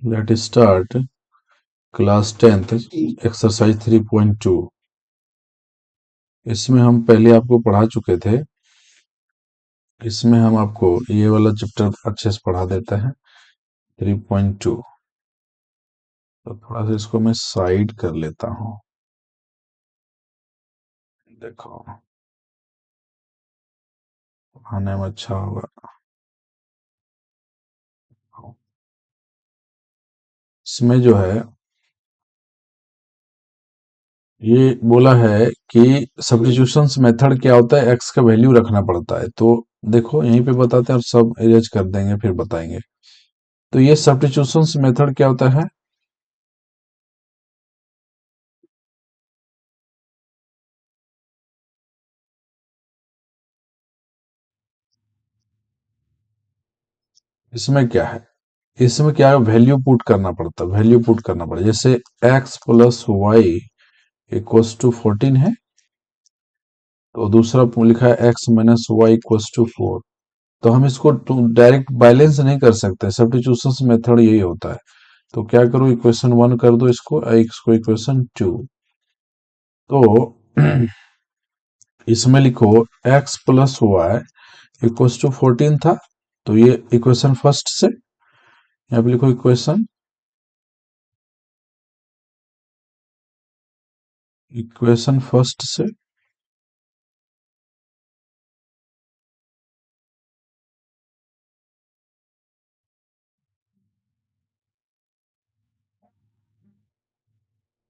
Let start class 10th exercise 3.2। इसमें हम पहले आपको पढ़ा चुके थे। इसमें हम आपको ये वाला चैप्टर अच्छे से पढ़ा देते हैं 3.2। तो थोड़ा सा इसको मैं साइड कर लेता हूँ। देखो आने में अच्छा होगा। इसमें जो है ये बोला है कि सब्स्टिट्यूशंस मेथड क्या होता है, एक्स का वैल्यू रखना पड़ता है। तो देखो यहीं पे बताते हैं और सब इरेज कर देंगे फिर बताएंगे। तो ये सब्स्टिट्यूशंस मेथड क्या होता है, इसमें क्या है, इसमें क्या है, वैल्यू पुट करना पड़ता है, वैल्यू पुट करना पड़ता है। जैसे x plus Y equals to 14 है, तो दूसरा लिखा है x minus Y equals to 4। तो हम इसको डायरेक्ट बैलेंस नहीं कर सकते, सब्स्टिट्यूशन मेथड यही होता है। तो क्या करो, इक्वेशन 1 कर दो इसको इक्वेशन 2। तो इसमें लिखो x plus Y equals to 14 था, तो ये इक्वेशन फर्स्ट से यहाँ पे लिखो इक्वेशन फर्स्ट से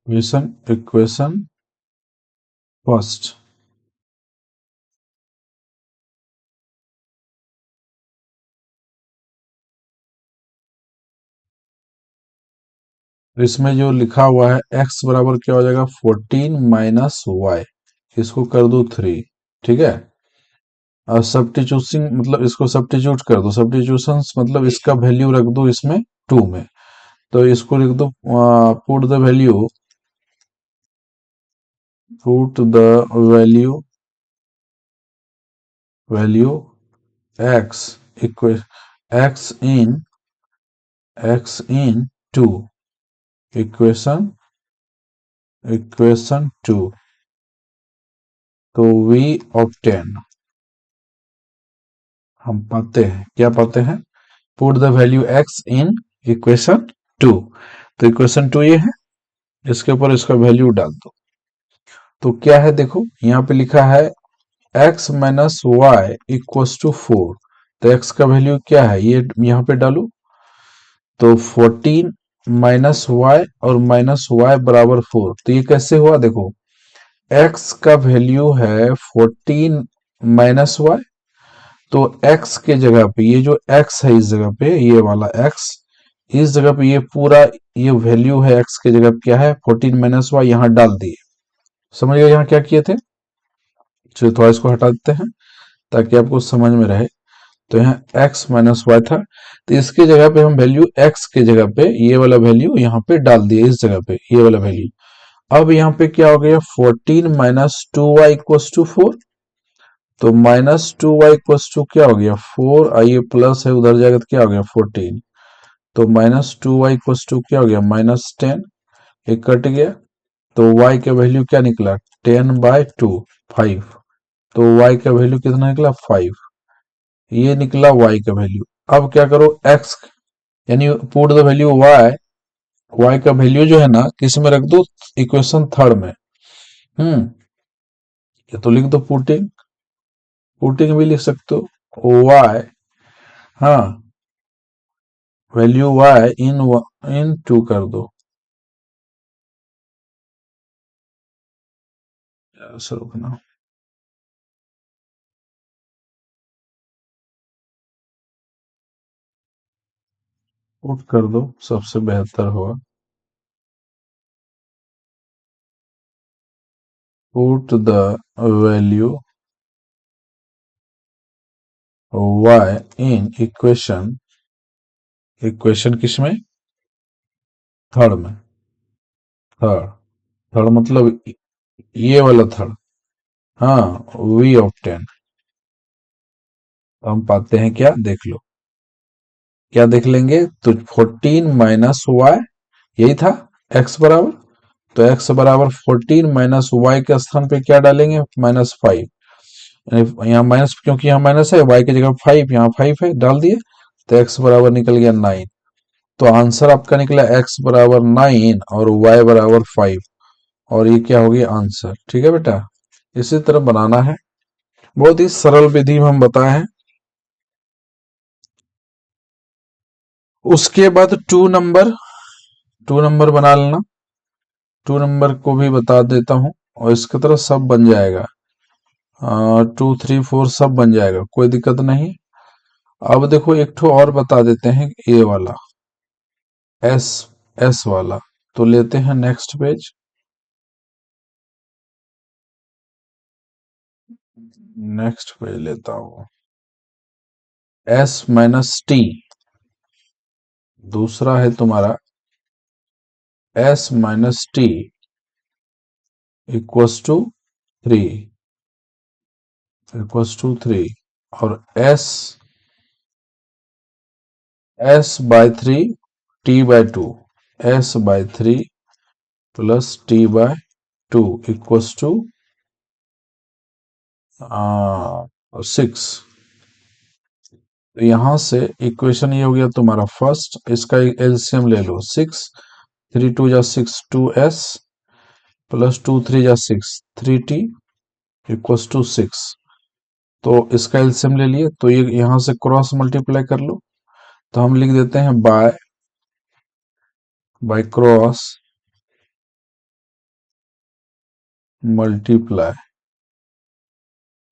इक्वेशन फर्स्ट। तो इसमें जो लिखा हुआ है x बराबर क्या हो जाएगा 14 माइनस वाई, इसको कर दो 3। ठीक है। और सब्स्टिट्यूशन मतलब इसको सब्स्टिट्यूट कर दो, सब्स्टिट्यूशन मतलब इसका वैल्यू रख दो इसमें 2 में। तो इसको लिख दो put the value, put the value value x इक्व x in 2 equation equation 2। तो वी ऑब्टेन, हम पाते हैं, क्या पाते हैं, put the value x in equation 2। तो इक्वेशन 2 ये है, इसके ऊपर इसका वैल्यू डाल दो। तो क्या है देखो यहाँ पे लिखा है x minus Y equals to 4। तो x का वैल्यू क्या है ये यहाँ पे डालो। तो 14 माइनस वाई और माइनस वाई बराबर 4। तो ये कैसे हुआ देखो, x का वैल्यू है 14 माइनस वाई, तो x के जगह पे ये जो x है, इस जगह पे ये वाला x, इस जगह पे ये पूरा ये वैल्यू है x के जगह पे क्या है 14 माइनस वाई, यहाँ डाल दिए। समझ गए यहाँ क्या किए थे। चलिए थोड़ा इसको हटा देते हैं ताकि आपको समझ में रहे। तो यहाँ x माइनस वाई था, तो इसके जगह पे हम वैल्यू x के जगह पे ये वाला वैल्यू यहाँ पे डाल दिए, इस जगह पे ये वाला वैल्यू। अब यहाँ पे क्या हो गया 14 माइनस 2y इक्वल्स टू 4। तो माइनस 2y इक्वल्स टू क्या हो गया 4, आइए प्लस है उधर जाएगा तो क्या हो गया 14। तो माइनस 2y इक्वल्स टू क्या हो गया -10। एक कट गया, तो y का वैल्यू क्या निकला 10/2 5। तो y का वैल्यू कितना निकला 5, ये निकला y का वैल्यू। अब क्या करो x यानी पुट द वैल्यू y का वैल्यू जो है ना किस में रख दो, इक्वेशन थर्ड में। हम्म ये तो लिख दो पुटिंग, पुटिंग भी लिख सकते हो y, हाँ वैल्यू y इन 2 कर दो। ऐसे रुकना, पुट कर दो सबसे बेहतर होगा। Put the value y in equation, equation किसमें थर्ड में, थर्ड, थर्ड मतलब ये वाला थर्ड, हाँ वी ऑफ 10। हम पाते हैं क्या देख लो, क्या देख लेंगे, तो 14 माइनस वाई, यही था x बराबर। तो x बराबर 14 माइनस वाई के स्थान पे क्या डालेंगे, -5। यहाँ माइनस, क्योंकि यहाँ माइनस है, y की जगह 5, यहाँ 5 है, डाल दिए, तो x बराबर निकल गया 9। तो आंसर आपका निकला x बराबर 9 और y बराबर 5, और ये क्या होगी आंसर। ठीक है बेटा, इसी तरह बनाना है, बहुत ही सरल विधि में हम बताए हैं। उसके बाद 2 नंबर बना लेना, 2 नंबर को भी बता देता हूं, और इसकी तरह सब बन जाएगा, 2 3 4 सब बन जाएगा, कोई दिक्कत नहीं। अब देखो एक ठो और बता देते हैं, ए वाला, एस एस वाला, तो लेते हैं नेक्स्ट पेज। नेक्स्ट पेज लेता हूं, एस माइनस टी, दूसरा है तुम्हारा S minus T equals to 3, और s/3 t/2, s/3 plus t/2 equals to 6। तो यहां से इक्वेशन ये हो गया तुम्हारा फर्स्ट, इसका एलसीएम ले लो, 6 3 2 जा 6 2s प्लस 2 3 जा 6 3t इक्वस टू 6। तो इसका एलसीएम ले लिए, तो ये यहां से क्रॉस मल्टीप्लाई कर लो, तो हम लिख देते हैं by cross multiply,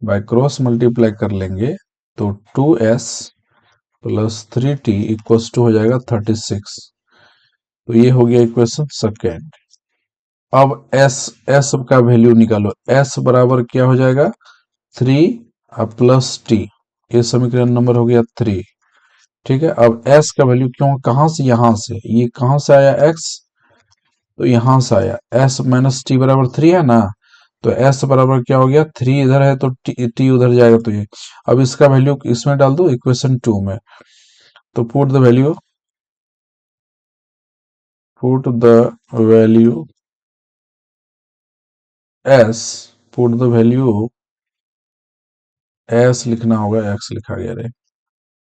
by cross multiply कर लेंगे, तो 2s plus 3t equals to हो जाएगा 36। तो ये हो गया इक्वेशन सेकेंड। अब s का वैल्यू निकालो, s बराबर क्या हो जाएगा 3 प्लस t, ये समीकरण नंबर हो गया 3। ठीक है, अब s का वैल्यू क्यों, कहां से, यहां से, ये कहां से आया x, तो यहां से आया, s माइनस टी बराबर 3 है ना, तो s बराबर क्या हो गया 3 इधर है तो t उधर जाएगा, तो ये, अब इसका वैल्यू इसमें डाल दो इक्वेशन 2 में, तो put the value s, put the value s लिखना होगा, x लिखा गया रे,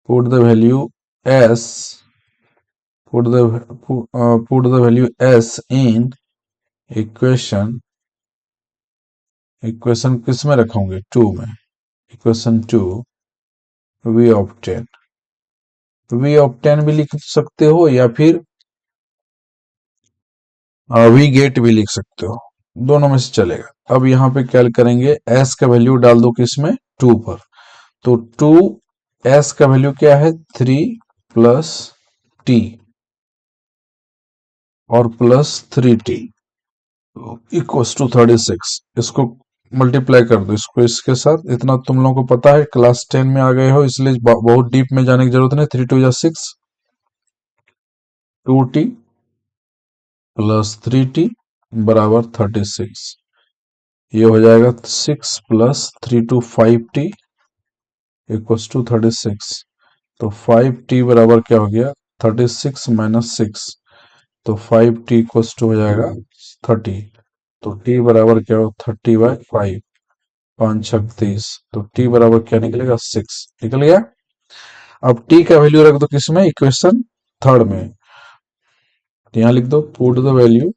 put the value s, put the value s in equation किस में रखोगे 2 में, इक्वेशन 2 वी ऑब्टेन भी लिख सकते हो, या फिर वी गेट भी लिख सकते हो, दोनों में से चलेगा। अब यहाँ पे क्या करेंगे, s का वैल्यू डाल दो किसमें 2 पर, तो 2 s का वैल्यू क्या है 3 प्लस t और प्लस 3t इक्वल्स टू 36। इसको मल्टीप्लाई कर दो, इसको इसके साथ, इतना तुम लोगों को पता है, क्लास 10 में आ गए हो, इसलिए बहुत डीप में जाने की जरूरत नहीं। 3 2 जा 6, 2t प्लस 3t बराबर 36, ये हो जाएगा 6 प्लस 3 2 5t इक्वल्स टू 36। तो 5t बराबर क्या हो गया 36 माइनस 6, तो 5t इक्वल्स टू हो जाएगा 30। तो t बराबर क्या हो 30/5, 5 6 30, तो t बराबर क्या निकलेगा 6 निकल गया। अब t का वैल्यू रख दो किसमें, इक्वेशन थर्ड में, तो यहां लिख दो put the value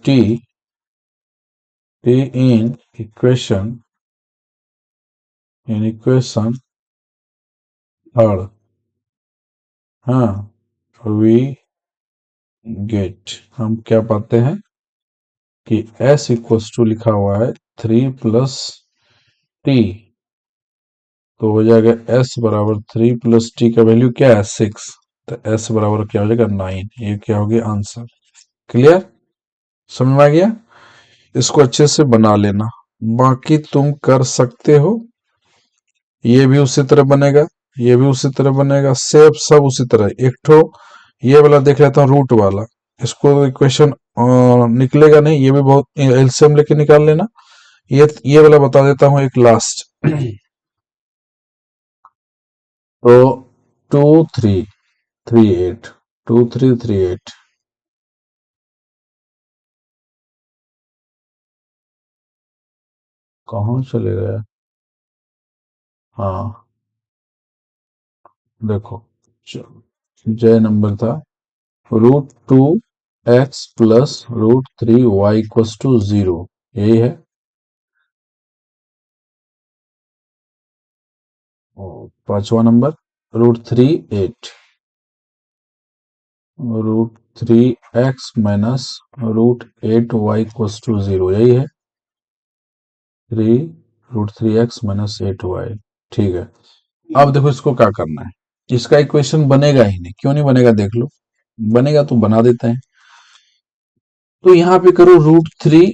t in equation third, हाँ, वी गेट, हम क्या पाते हैं कि s इक्वल्स टू लिखा हुआ है 3 प्लस t, तो हो जाएगा s बराबर 3 प्लस t का वैल्यू क्या है 6, तो s बराबर क्या हो जाएगा 9, ये क्या हो गया आंसर। क्लियर, समझ में आ गया, इसको अच्छे से बना लेना, बाकी तुम कर सकते हो, ये भी उसी तरह बनेगा, ये भी उसी तरह बनेगा, सेप सब उसी तरह। एक ठो ये वाला देख लेता हूँ रूट वाला, इसको इक्वेशन निकलेगा नहीं, ये भी बहुत एलसीएम लेके निकाल लेना। ये वाला बता देता हूँ एक लास्ट तो 2338, 2338 कहाँ चले गया? हाँ देखो, जय नंबर था √2x plus √3y equals to 0, यही है। और पांचवा number √38, √3x minus √8y equals to 0, यही है। 3 √3x माइनस 8y। ठीक है, अब देखो इसको क्या करना है। इसका इक्वेशन बनेगा ही नहीं, क्यों नहीं बनेगा देख लो। बनेगा तो बना देते हैं। तो यहां पे करो √3,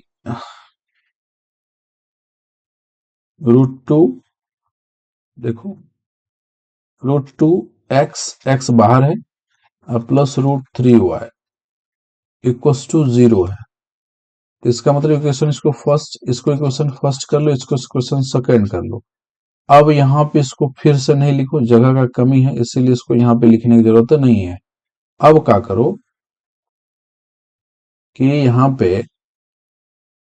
√2, देखो √2x, x बाहर है, और प्लस √3y इक्वस टू 0 है। तो इसका मतलब इक्वेशन, इसको इक्वेशन फर्स्ट कर लो, इसको इक्वेशन सेकंड कर लो। अब यहाँ पे इसको फिर से नहीं लिखो, जगह का कमी है, इसीलिए इसको यहाँ पे लिखने की जरूरत नहीं है। अब क्या करो कि यहाँ पे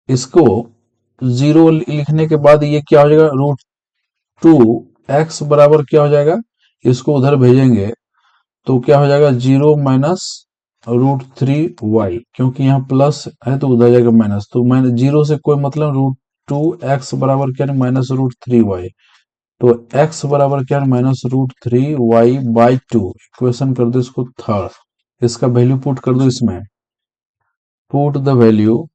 इसको 0 लिखने के बाद ये क्या हो जाएगा, √2x बराबर क्या हो जाएगा, इसको उधर भेजेंगे तो क्या हो जाएगा, 0 माइनस √3y, क्योंकि यहाँ प्लस है तो उधर जाएगा माइनस, तो माइनस 0 से कोई मतलब, √2x बराबर क्या है, माइनस √3y। तो x बराबर क्या है, माइनस √3y/2। इक्वेशन कर दो इसको थर्ड, इसका वैल्यू पुट कर दो इसमें। Put the value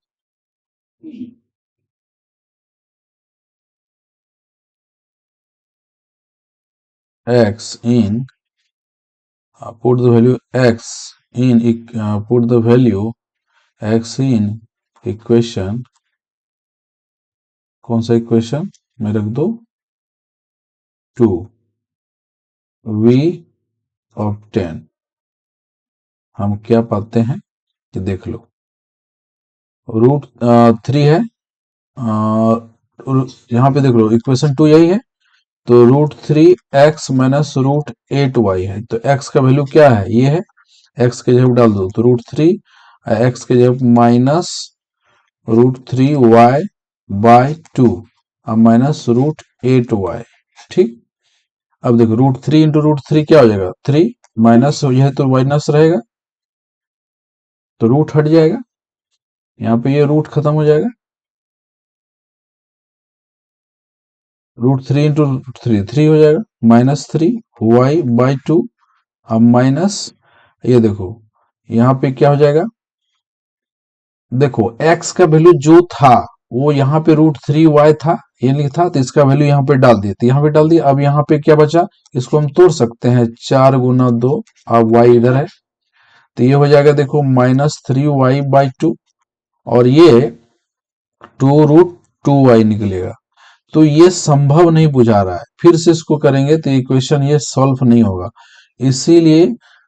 x in, put the value x in, put the value x in equation, कौन सा इक्वेशन में रख दो, 2 v ऑफ 10। हम क्या पाते हैं कि देख लो, √3 है, यहाँ पे देख लो इक्वेशन 2 यही है, तो √3x माइनस √8y है। तो x का वैल्यू क्या है, ये है, x के जगह डाल दो तो √3, x के जगह माइनस √3y/2 अब माइनस √8y। ठीक, अब देखो √3 इंटू √3 क्या हो जाएगा, 3 माइनस, यह तो माइनस रहेगा तो रूट हट जाएगा, यहाँ पे ये रूट खत्म हो जाएगा, √3 इंटू √3 3 हो जाएगा, -3y/2। अब माइनस, ये देखो यहाँ पे क्या हो जाएगा, देखो x का वैल्यू जो था वो यहाँ पे √3y था, ये नहीं था, तो इसका वैल्यू यहाँ पे डाल दिए, तो यहाँ पे डाल दिया। अब यहाँ पे क्या बचा, इसको हम तोड़ सकते हैं, 4 × 2, अब y इधर है, तो ये हो जाएगा देखो -3y/2, और ये 2√2y निकलेगा। तो ये संभव नहीं बुझा रहा है, फिर से इसको करेंगे तो इक्वेशन ये सॉल्व नहीं होगा, इसीलिए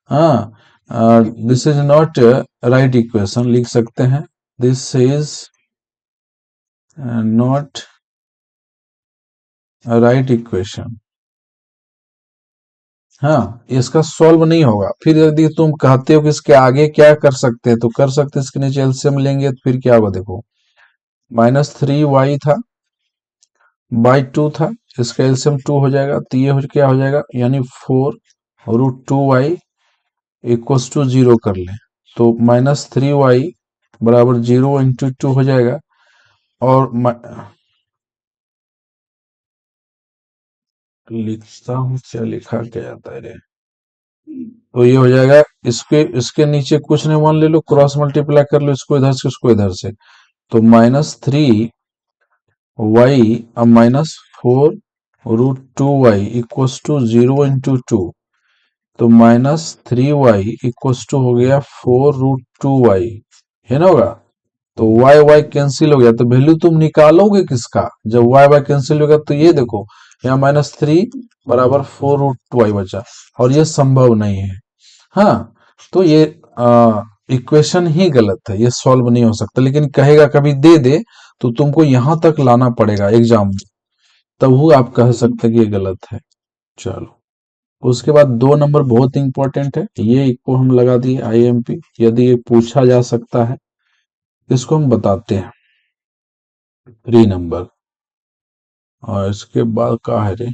हाँ, this is not right equation लिख सकते हैं, this is not right equation. हाँ, इसका सॉल्व नहीं होगा। फिर यदि तुम कहते हो कि इसके आगे क्या कर सकते हैं, तो कर सकते हैं, इसके नीचे एलसीएम लेंगे तो फिर क्या होगा, देखो -3y था बाई 2 था, इसका एलसीएम 2 हो जाएगा, तो ये क्या हो जाएगा, यानी 4 √2y इक्वस टू 0 कर लें, तो -3y बराबर 0 × 2 हो जाएगा। और लिखता हूँ, क्या लिखा क्या जाता है रे, तो ये हो जाएगा, इसके नीचे कुछ नहीं, मान ले लो, क्रॉस मल्टीप्लाई कर लो, इसको इधर से उसको इधर से, तो -3y अब -4 √2y इक्वस टू 0 × 2, तो -3y इक्वस टू हो गया 4 √2y, है ना होगा। तो y y कैंसिल हो गया, तो वैल्यू तुम निकालोगे किसका, जब y y कैंसिल होगा, तो ये देखो यहाँ -3 बराबर 4 √2y बचा, और ये संभव नहीं है। हाँ, तो ये इक्वेशन ही गलत है, ये सॉल्व नहीं हो सकता, लेकिन कहेगा कभी दे दे तो तुमको यहां तक लाना पड़ेगा एग्जाम में, तब वो आप कह सकते हैं कि ये गलत है। चलो, उसके बाद 2 नंबर बहुत इंपॉर्टेंट है, ये को हम लगा दिए आईएमपी, यदि ये पूछा जा सकता है इसको हम बताते हैं। 3 नंबर, और इसके बाद का है रे,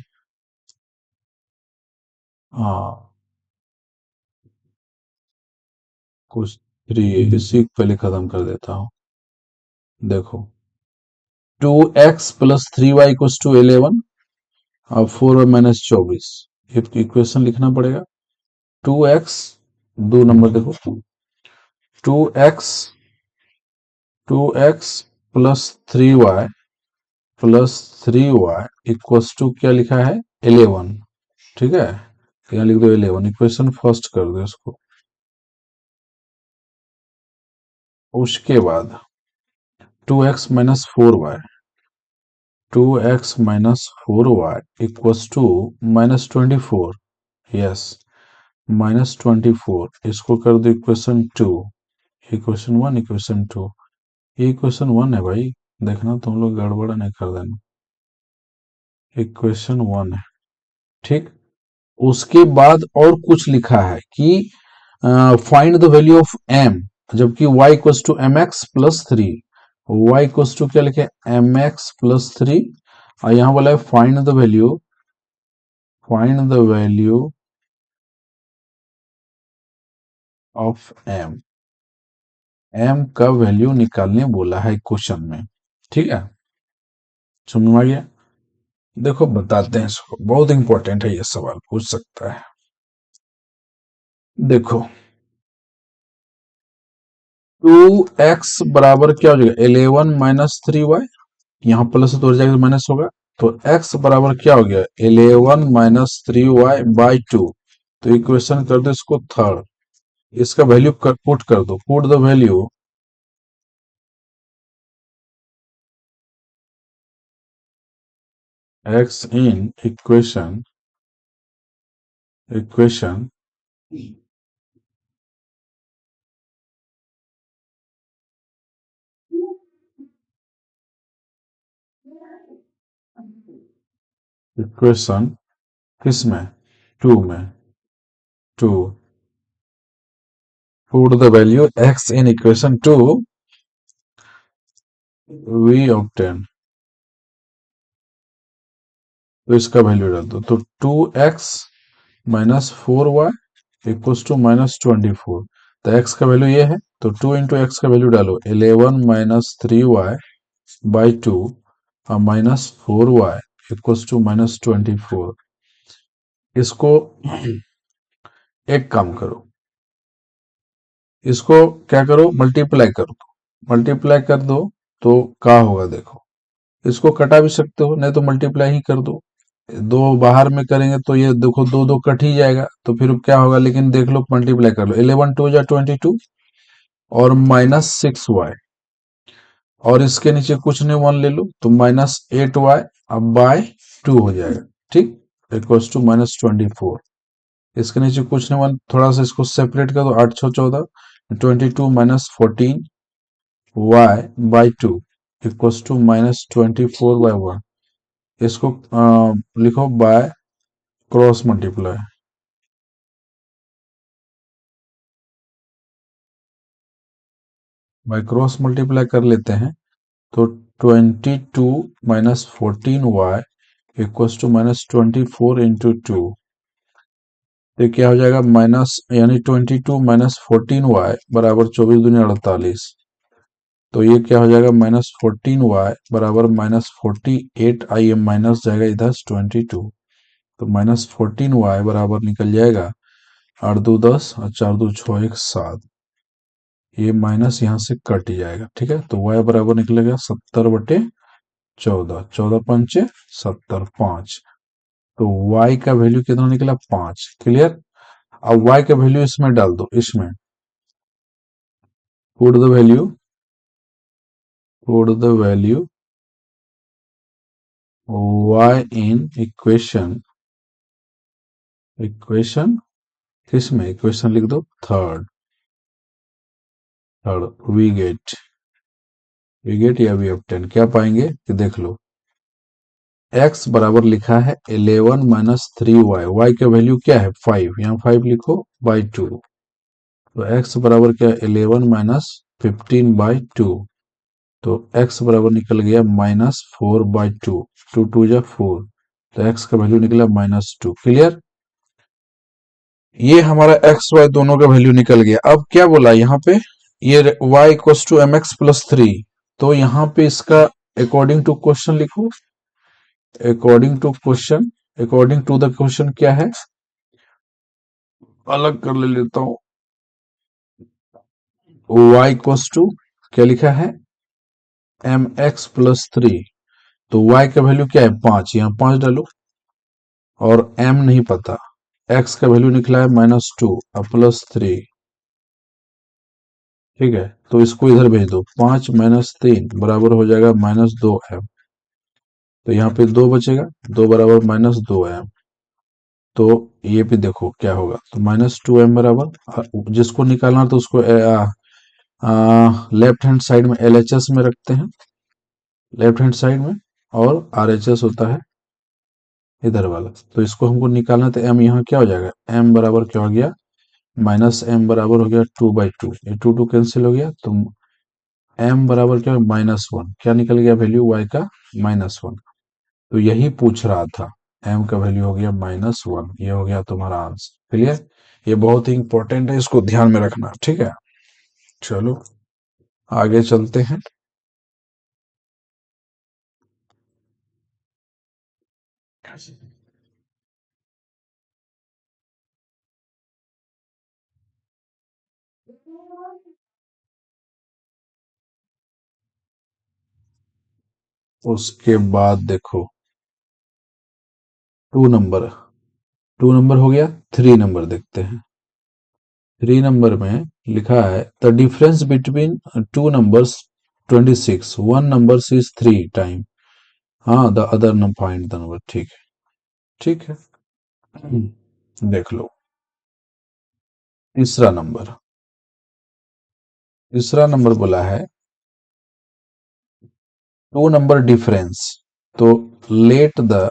हाँ कुछ 3, इसी को पहले खत्म कर देता हूँ। देखो, 2x+3y = 11 और 4y-24, ये इक्वेशन लिखना पड़ेगा। 2x, 2 नंबर देखो, 2x 2x+3y क्या लिखा है, 11। ठीक है, तो यहाँ लिख दो 11, इक्वेशन फर्स्ट कर दो इसको। उसके बाद 2x-4y, 2x-4y -24, यस, -24, इसको कर दो इक्वेशन 2। इक्वेशन 1, इक्वेशन 2, ये इक्वेशन 1 है भाई, देखना तुम लोग गड़बड़ नहीं कर देना, इक्वेशन 1 है। ठीक, उसके बाद और कुछ लिखा है कि find the value of m, जबकि y=mx+3, y क्या लिखे, mx+3, और यहां बोला है find the value of m का वैल्यू निकालने बोला है क्वेश्चन में। ठीक है, समझ में आ गया। देखो बताते हैं इसको, बहुत इंपॉर्टेंट है, ये सवाल पूछ सकता है। देखो, 2x बराबर क्या हो जाएगा, 11-3y, यहाँ प्लस तो जाएगा माइनस होगा, तो x बराबर क्या हो गया, 11-3y/2। तो इक्वेशन कर दो इसको थर्ड, इसका वैल्यू पुट कर दो, put the value x in equation equation किसमें, 2 में, 2, put the value x in equation 2, we obtain, तो इसका वैल्यू डाल दो, तो 2x-4y = -24, तो x का वैल्यू ये है, तो 2 × x का वैल्यू डालो, 11-3y/2 और -4y = -24। इसको एक काम करो, इसको क्या करो, मल्टीप्लाई कर दो, मल्टीप्लाई कर दो तो क्या होगा देखो, इसको कटा भी सकते हो, नहीं तो मल्टीप्लाई ही कर दो, दो बाहर में करेंगे तो ये देखो दो दो कट ही जाएगा, तो फिर क्या होगा, लेकिन देख लो मल्टीप्लाई कर लो, 11×2 = 22 और -6y, और इसके नीचे कुछ नहीं 1 ले लो तो -8y, अब बाय 2 हो जाएगा। ठीक, = -24, इसके नीचे कुछ नहीं 1, थोड़ा सा इसको सेपरेट कर दो, 8×6 = 14, 22-14y/2 -24/1, इसको लिखो by cross multiply, by cross multiply कर लेते हैं, तो 22 - 14y = -24 × 2, तो क्या हो जाएगा, माइनस यानी 22 - 14y बराबर 24×2 = 48, तो ये क्या हो जाएगा, -14y बराबर -48, माइनस जाएगा इधर 22, तो -14y बराबर निकल जाएगा 8×2 = 10 और 4×2 = 6, 7, ये माइनस यहाँ से कट जाएगा। ठीक है, तो y बराबर निकलेगा 70/14, 14×5 = 5, तो y का वैल्यू कितना निकला, 5। क्लियर, अब y का वैल्यू इसमें डाल दो, इसमें put the value y in equation किसमें, इक्वेशन लिख दो थर्ड, वी गेट या वी ऑब्टेन, क्या पाएंगे कि देख लो, x बराबर लिखा है 11 माइनस 3y, y का वैल्यू क्या है 5, यहाँ 5 लिखो बाई 2। तो x बराबर क्या है 11 माइनस 15/2, तो x बराबर निकल गया -4/2, 2 2 जा 4, तो x का वैल्यू निकला -2। क्लियर? ये हमारा एक्स वाई दोनों का वैल्यू निकल गया। अब क्या बोला यहाँ पे, ये y equals to M X plus 3, तो यहाँ पे इसका अकॉर्डिंग टू क्वेश्चन लिखो। According to question, according to the question क्या है, अलग कर ले लेता हूँ। y इक्वल्स टू क्या लिखा है एम एक्स प्लस 3, तो y का वैल्यू क्या है 5, यहाँ 5 डालो, और m नहीं पता, x का वैल्यू निकला है -2 अब +3। ठीक है, तो इसको इधर भेज दो, 5 माइनस 3 बराबर हो जाएगा -2m, तो यहाँ पे 2 बचेगा, 2 बराबर -2m, तो ये भी देखो क्या होगा, तो -2m बराबर, जिसको निकालना तो उसको लेफ्ट हैंड साइड में LHS में रखते हैं, लेफ्ट हैंड साइड में, और RHS होता है इधर वाला, तो इसको हमको निकालना, तो m यहाँ क्या हो जाएगा, m बराबर क्या हो गया, -m बराबर हो गया 2/2, ये 2 कैंसिल हो गया, तो m बराबर क्या, -1, क्या निकल गया वैल्यू y का -1, तो यही पूछ रहा था, m का वैल्यू हो गया -1, ये हो गया तुम्हारा आंसर। क्लियर? ये बहुत ही इंपॉर्टेंट है, इसको ध्यान में रखना। ठीक है, चलो आगे चलते हैं। उसके बाद देखो 2 नंबर, 2 नंबर हो गया, 3 नंबर देखते हैं। 3 नंबर में लिखा है the difference between 2 numbers 26, one number is 3 time, हाँ the other number find the number. ठीक है, ठीक है, देख लो। तीसरा नंबर, तीसरा नंबर बोला है 2 नंबर डिफरेंस, तो let the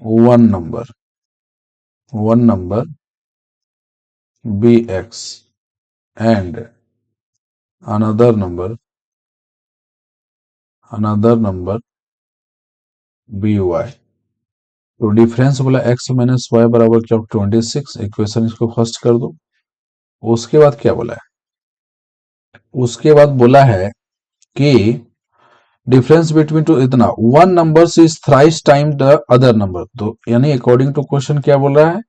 one number be X and another number be Y. तो डिफरेंस बोला x माइनस वाई बराबर क्या, 26, इक्वेशन इसको फर्स्ट कर दो। उसके बाद क्या बोला है, उसके बाद बोला है कि डिफरेंस बिटवीन टू इतना, one number is thrice time the other number, तो यानी अकॉर्डिंग टू क्वेश्चन क्या बोल रहा है,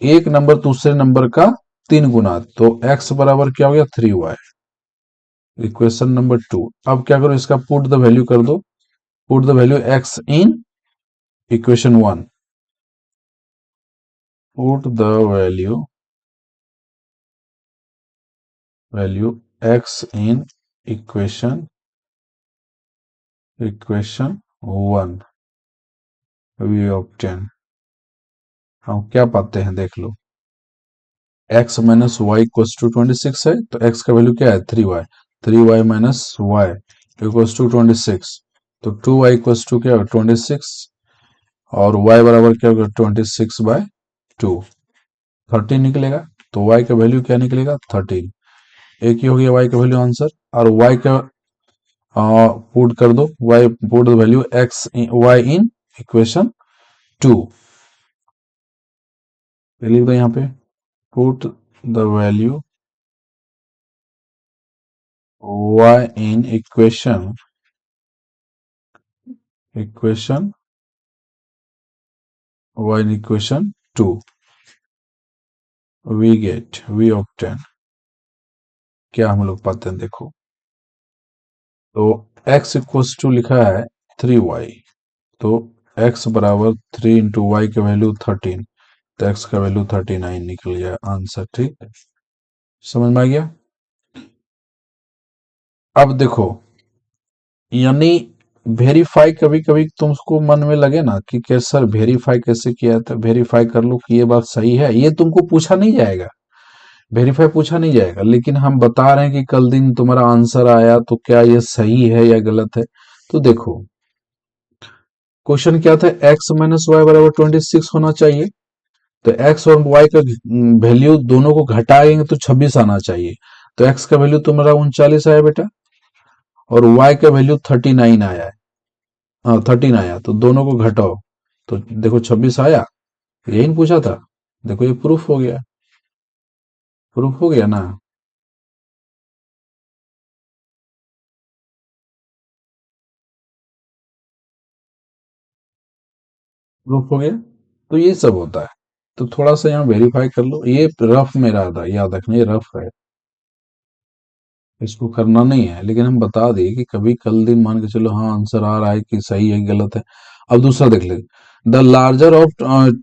एक नंबर दूसरे नंबर का 3 गुना, तो x बराबर क्या हो गया 3y, इक्वेशन नंबर 2। अब क्या करो, इसका पुट द वैल्यू कर दो, put the value x in equation 1, put the value x in equation 1, we obtain, हम क्या पाते हैं देख लो, x minus Y equals to 26 है, तो x का वैल्यू क्या है 3y, 3y minus Y equals to 26, तो 2y इक्वल्स टू क्या होगा 26, और y बराबर क्या होगा 26/2, 13 निकलेगा, तो y का वैल्यू क्या निकलेगा 13, एक ही हो गया y का वैल्यू आंसर। और y का पुट कर दो, y put the value x y in equation 2, लिख दो यहाँ पे, put the value y in equation y in equation 2, we obtain, क्या हम लोग पाते हैं देखो, तो x इक्वल्स टू लिखा है 3y, तो x बराबर 3 इंटू वाई का वैल्यू 13, तो x का वैल्यू 39 निकल गया आंसर। ठीक है, समझ में आ गया? अब देखो, यानी वेरीफाई, कभी कभी तुमको मन में लगे ना कि कैसे सर वेरीफाई कैसे किया, तो वेरीफाई कर लो कि ये बात सही है, ये तुमको पूछा नहीं जाएगा, वेरीफाई पूछा नहीं जाएगा, लेकिन हम बता रहे हैं कि कल दिन तुम्हारा आंसर आया तो क्या ये सही है या गलत है। तो देखो क्वेश्चन क्या था, x माइनस वाई बराबर 26 होना चाहिए। तो x और y का वैल्यू दोनों को घटाएंगे तो 26 आना चाहिए। तो x का वैल्यू तुम्हारा 39 आया बेटा, और y का वैल्यू 39 आया है। हाँ 13 आया, तो दोनों को घटाओ तो देखो 26 आया। यही न पूछा था, देखो ये प्रूफ हो गया, प्रूफ हो गया ना। प्रूफ हो गया। तो ये सब होता है, तो थोड़ा सा यहाँ वेरीफाई कर लो। ये रफ में रहा था, याद रखना ये रफ है, इसको करना नहीं है, लेकिन हम बता दिए कि कभी कल दिन मान के चलो हाँ आंसर आ रहा है कि सही है गलत है। अब दूसरा देख ले, the larger of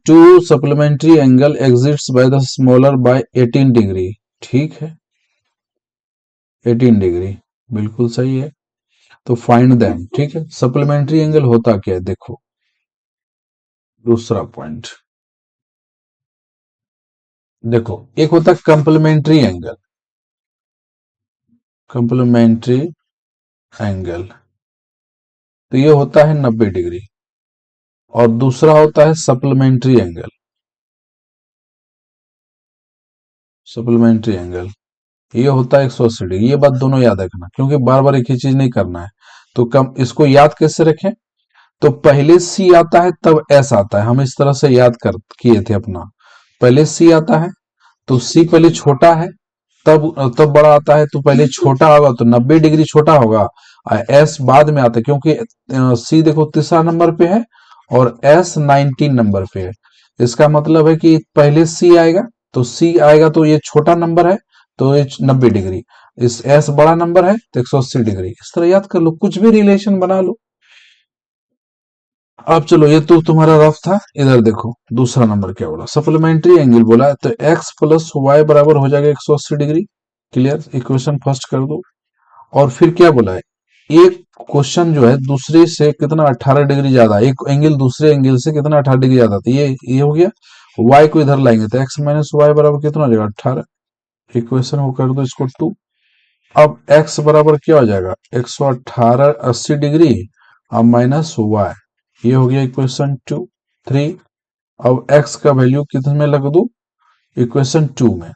to supplementary angle exits by the smaller by 18 degree. ठीक है, 18 डिग्री बिल्कुल सही है। तो फाइंड देम, ठीक है। सप्लीमेंट्री एंगल होता क्या है देखो, दूसरा पॉइंट देखो, एक होता है कंप्लीमेंट्री एंगल, कंप्लीमेंट्री एंगल तो ये होता है 90 डिग्री, और दूसरा होता है सप्लीमेंट्री एंगल, सप्लीमेंट्री एंगल ये होता है 180 डिग्री। ये बात दोनों याद रखना, क्योंकि बार बार एक ही चीज नहीं करना है। तो कम इसको याद कैसे रखें, तो पहले सी आता है तब एस आता है, हम इस तरह से याद कर किए थे अपना। पहले सी आता है तो सी पहले छोटा है, तब तब बड़ा आता है, तो पहले छोटा होगा तो 90 डिग्री छोटा होगा, एस बाद में आता है, क्योंकि सी देखो तीसरा नंबर पे है और एस 19 नंबर पे है। इसका मतलब है कि पहले सी आएगा, तो सी आएगा तो ये छोटा नंबर है, तो ये 90 डिग्री। इस एस बड़ा नंबर है तो 180 डिग्री। इस तरह याद कर लो, कुछ भी रिलेशन बना लो। अब चलो, ये तो तुम्हारा रफ था। इधर देखो दूसरा नंबर क्या बोला, सप्लीमेंट्री एंगल बोला है, तो x प्लस वाई बराबर हो जाएगा 180 डिग्री। क्लियर, इक्वेशन फर्स्ट कर दो। और फिर क्या बोला है, एक क्वेश्चन जो है दूसरे से कितना 18 डिग्री ज्यादा, एक एंगल दूसरे एंगल से कितना 18 डिग्री ज्यादा, तो ये हो गया। y को इधर लाएंगे तो x माइनस वाई बराबर कितना हो जाएगा 18। इक्वेशन को कर दो इसको 2। अब x बराबर क्या हो जाएगा 118 80 डिग्री अब माइनस वाई, ये हो गया इक्वेशन 3। अब x का वैल्यू कितने में लग दो, इक्वेशन 2 में।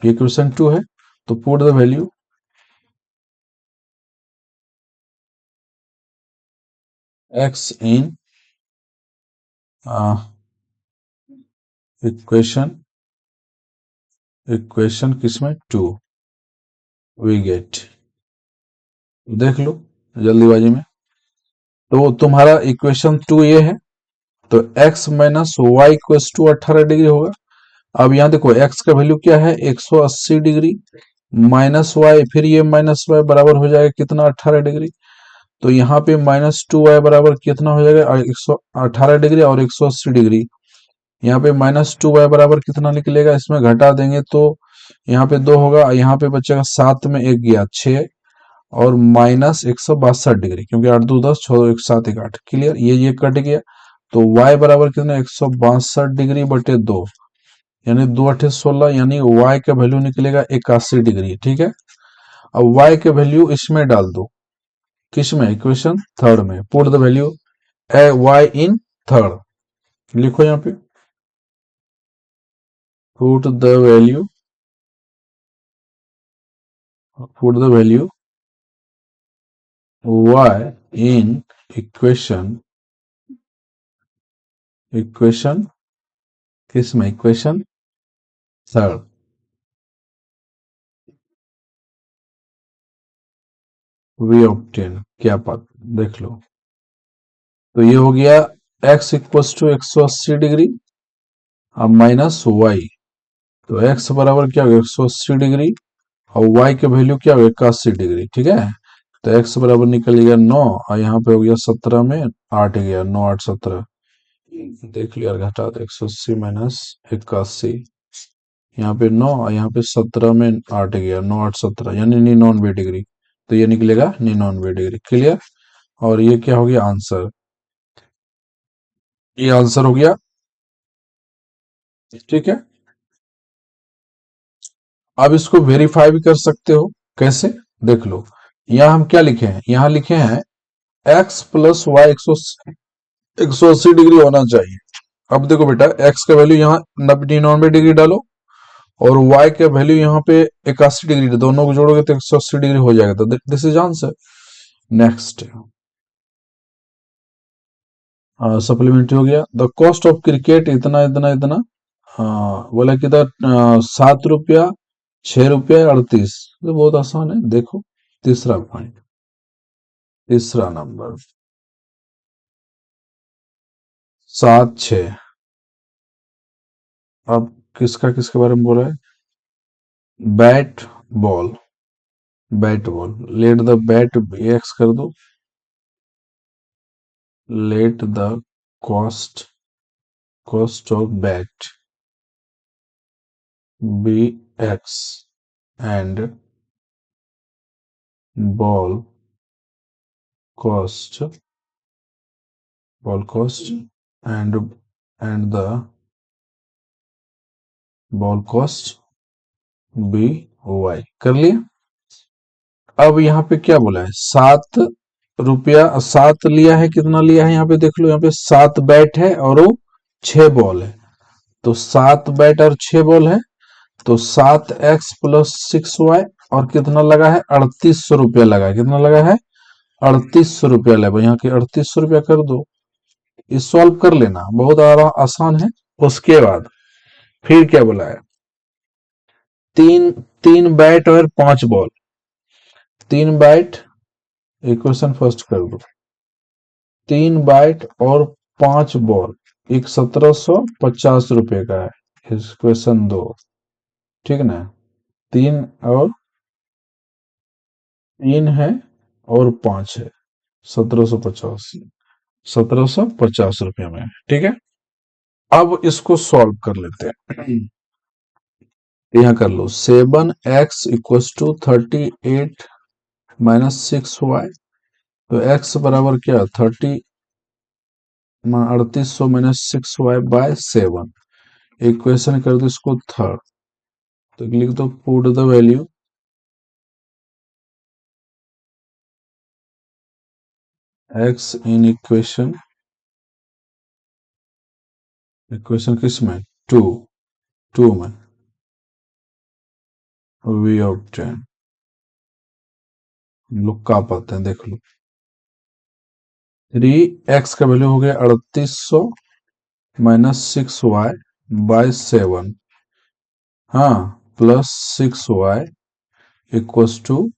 इक्वेशन 2 है तो put the value x in equation, equation किसमें 2, वी गेट, देख लो जल्दीबाजी में। तो तुम्हारा इक्वेशन 2 ये है, तो x minus Y equal to 18 degree होगा। अब यहाँ देखो x का वैल्यू क्या है 180 डिग्री, माइनस वाई, फिर ये माइनस वाई बराबर हो जाएगा कितना 18 डिग्री। तो यहाँ पे -2y बराबर कितना हो जाएगा 118 डिग्री और 180 डिग्री। यहाँ पे -2y बराबर कितना निकलेगा, इसमें घटा देंगे तो यहाँ पे 2 होगा, यहाँ पे बचेगा 7 में 1 गया 6, और माइनस 162 डिग्री, क्योंकि 8 2 10 6 1 7 1 8। क्लियर, ये कट गया। तो y बराबर कितना 162 डिग्री बटे 2, यानी 2 अठे 16, यानी y का वैल्यू निकलेगा 81 डिग्री। ठीक है, अब y के वैल्यू इसमें डाल दो, किसमें, इक्वेशन थर्ड में। Put the value y in third, लिखो यहाँ पे, put the value, put the value y in equation, equation किसमें, इक्वेशन थर्ड। वी ऑब्टेन, क्या बात, देख लो। तो ये हो गया x इक्वल टू 180 डिग्री अब माइनस वाई, तो x बराबर क्या होगा 180 डिग्री, और y के वैल्यू क्या होगा 81 डिग्री। ठीक है, तो x बराबर निकल गया 9, और यहाँ पे हो गया 17 में 8 गया, 9 8 17, देख लिया, घटा दो 180 माइनस 81, यहाँ पे 9 और यहाँ पे 17 में 8 गया, 9 8 17, यानी 99 डिग्री। तो ये निकलेगा 99 डिग्री। क्लियर, और ये क्या हो गया आंसर, ये आंसर हो गया। ठीक है, अब इसको वेरीफाई भी कर सकते हो। कैसे? देख लो, यहाँ हम क्या लिखे हैं, यहाँ लिखे हैं x प्लस वाई 180 डिग्री होना चाहिए। अब देखो बेटा, x का वैल्यू यहाँ 99 डिग्री डालो और y का वैल्यू यहाँ पे 81 डिग्री, दोनों को जोड़ोगे तो 180 डिग्री हो जाएगा। तो this is answer. Next, supplementary हो गया। द कॉस्ट ऑफ क्रिकेट इतना इतना इतना, बोला कि था 7 रुपया, 6 रुपया, 38। तो बहुत आसान है। देखो तीसरा पॉइंट, तीसरा नंबर, 7 6। अब किसका किसके बारे में बोला है? Bat ball, bat ball. Let the bat X कर दो, let the cost of bat be X and ball cost and the ball cost be Y. कर लिया। अब यहाँ पे क्या बोला है? 7 रुपया, 7 लिया है। कितना लिया है यहाँ पे देख लो, यहाँ पे 7 बैट है और वो 6 बॉल है। तो 7 बैट और 6 बॉल है, तो 7x प्लस 6y, और कितना लगा है? 3800 रुपया लगा है। कितना लगा है? 3800 रुपया लगा। यहाँ के 3800 रुपया कर दो। ये सॉल्व कर लेना, बहुत आसान है। उसके बाद फिर क्या बोला है? तीन तीन बैट और 5 बॉल। 3 बैट, इक्वेशन फर्स्ट कर दो। 3 बैट और 5 बॉल, एक 1750 रुपये का है। इक्वेशन 2, ठीक ना? तीन और 3 है और 5 है, 1750, 1750 रुपये में, ठीक है। अब इसको सॉल्व कर लेते हैं। यहाँ कर लो, 7x equal to 38 minus 6y। तो x बराबर क्या? 3800 माइनस 6y बाय 7। इक्वेशन कर दो इसको थर्ड, तो लिख दो put the value x in equation, equation किस में? 2 में वी ऑब्टेन। लोग का पाते हैं, देख लो। 3x का वैल्यू हो गया 3800 माइनस 6y बाय 7, हाँ, प्लस 6y इक्वल्स टू,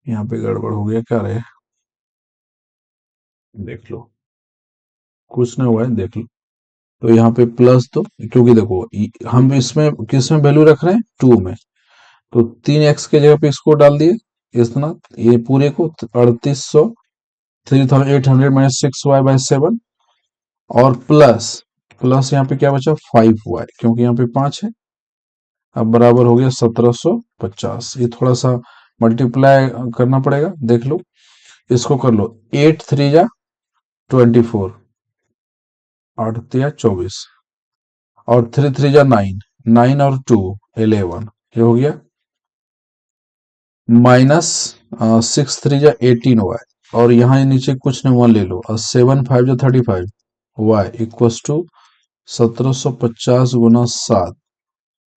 यहाँ पे गड़बड़ हो गया, क्या रहे? देख लो, कुछ नहीं हुआ है, देख लो। तो यहाँ पे प्लस, तो क्योंकि देखो हम इसमें किस में वैल्यू रख रहे हैं? 2 में। तो 3x के जगह पे इसको डाल दिए इतना, ये पूरे को 3800, 3800 माइनस 6y बाय 7, और प्लस प्लस यहाँ पे क्या बचा? 5y, क्योंकि यहाँ पे 5 है। अब बराबर हो गया 1750। ये थोड़ा सा मल्टीप्लाई करना पड़ेगा, देख लो। इसको कर लो, 8 3 जा 24, 8 तिया 24, और 3 3 जा 9, 9 और 2 11, ये हो गया। माइनस 6 3 जा 18y, और यहाँ नीचे कुछ नहीं, 1 ले लो, और 7 5 जा 35 y इक्वल्स टू 1750 गुना 7,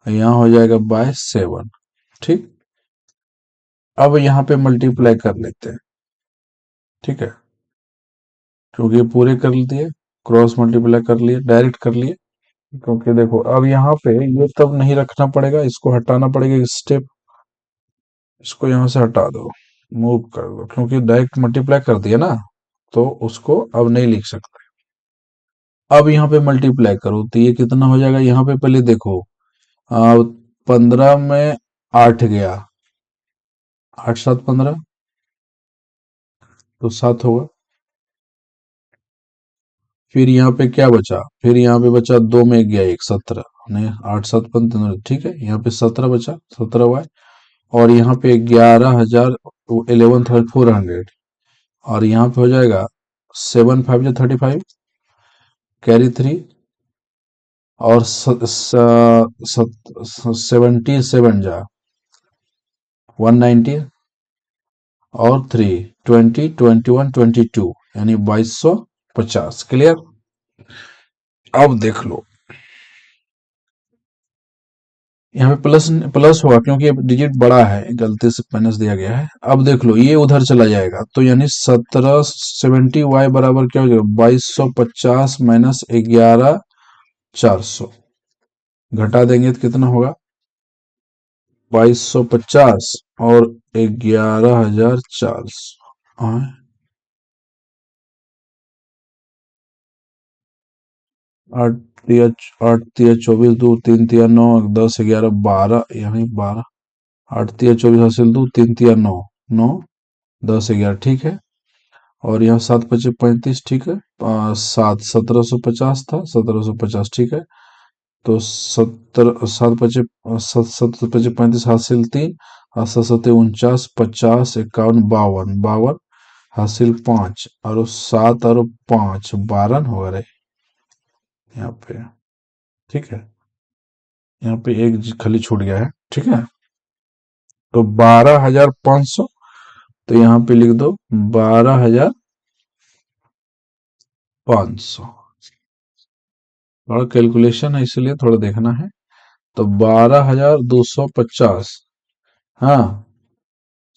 यहाँ हो जाएगा बाय 7, ठीक। अब यहाँ पे मल्टीप्लाई कर लेते हैं, ठीक है, क्योंकि पूरे कर दिए, क्रॉस मल्टीप्लाई कर लिए, डायरेक्ट कर लिए। क्योंकि देखो, अब यहाँ पे ये तब नहीं रखना पड़ेगा, इसको हटाना पड़ेगा एक स्टेप। इसको यहाँ से हटा दो, मूव कर दो, क्योंकि डायरेक्ट मल्टीप्लाई कर दिया ना, तो उसको अब नहीं लिख सकते। अब यहाँ पे मल्टीप्लाई करो तो ये कितना हो जाएगा? यहाँ पे पहले देखो, 15 में 8 गया, 8 7 15, तो 7 होगा। फिर यहाँ पे क्या बचा? फिर यहाँ पे बचा 2 में गया, एक 17, नहीं 8 7 15, ठीक है। यहाँ पे 17 बचा, 17y, और यहाँ पे 11,000, 11,400, और यहाँ पे हो जाएगा 7 5 35, कैरी 3 और 77 जा 190 और 3 20 21 22 यानी 2250। क्लियर। अब देख लो, यहाँ पे प्लस प्लस होगा क्योंकि ये डिजिट बड़ा है, गलती से माइनस दिया गया है। अब देख लो ये उधर चला जाएगा तो यानी 1770 y बराबर क्या हो जाएगा 2250 माइनस 11400। घटा देंगे तो कितना होगा 2250 और 11400। हाँ, 8 तिया 24 2 3 तिया 9 10 11 12 यानी 12 8 तिया 24 हासिल 2 3 तिया 9 9 10 11 ठीक है। और यहाँ 7 25 35 ठीक है। 1750 था 1750 ठीक है। तो 7 7 25 हासिल 3 और 7 7 49 50 51 52 52 हासिल 5 और 7 और 5 12 होगा रे यहाँ पे। ठीक है, यहाँ पे एक खाली छूट गया है। ठीक है, तो 12,500। तो यहाँ पे लिख दो 12,500। थोड़ा कैलकुलेशन है इसलिए थोड़ा देखना है। तो 12,250। हाँ,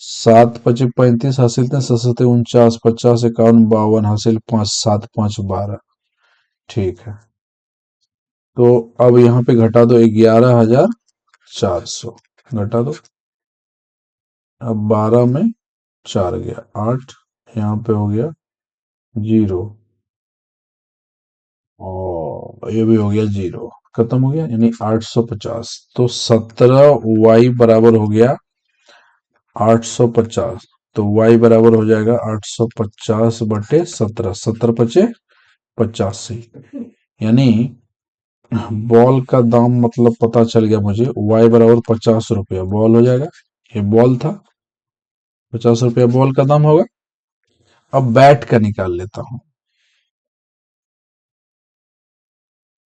7 25 35 हासिल थे 7 7 49 50 51 52 हासिल 5 7 5 12। ठीक है, तो अब यहाँ पे घटा दो 11,400। घटा दो। अब 12 में 4 गया 8, यहाँ पे हो गया 0 और ये भी हो गया 0। खत्म हो गया यानी 850। तो 17 y बराबर हो गया 850। तो y बराबर हो जाएगा 850/17। 17 × 5 = 85। यानी बॉल का दाम मतलब पता चल गया मुझे, y बराबर 50 रुपया बॉल हो जाएगा। ये बॉल था, 50 रुपया बॉल का दाम होगा। अब बैट का निकाल लेता हूं।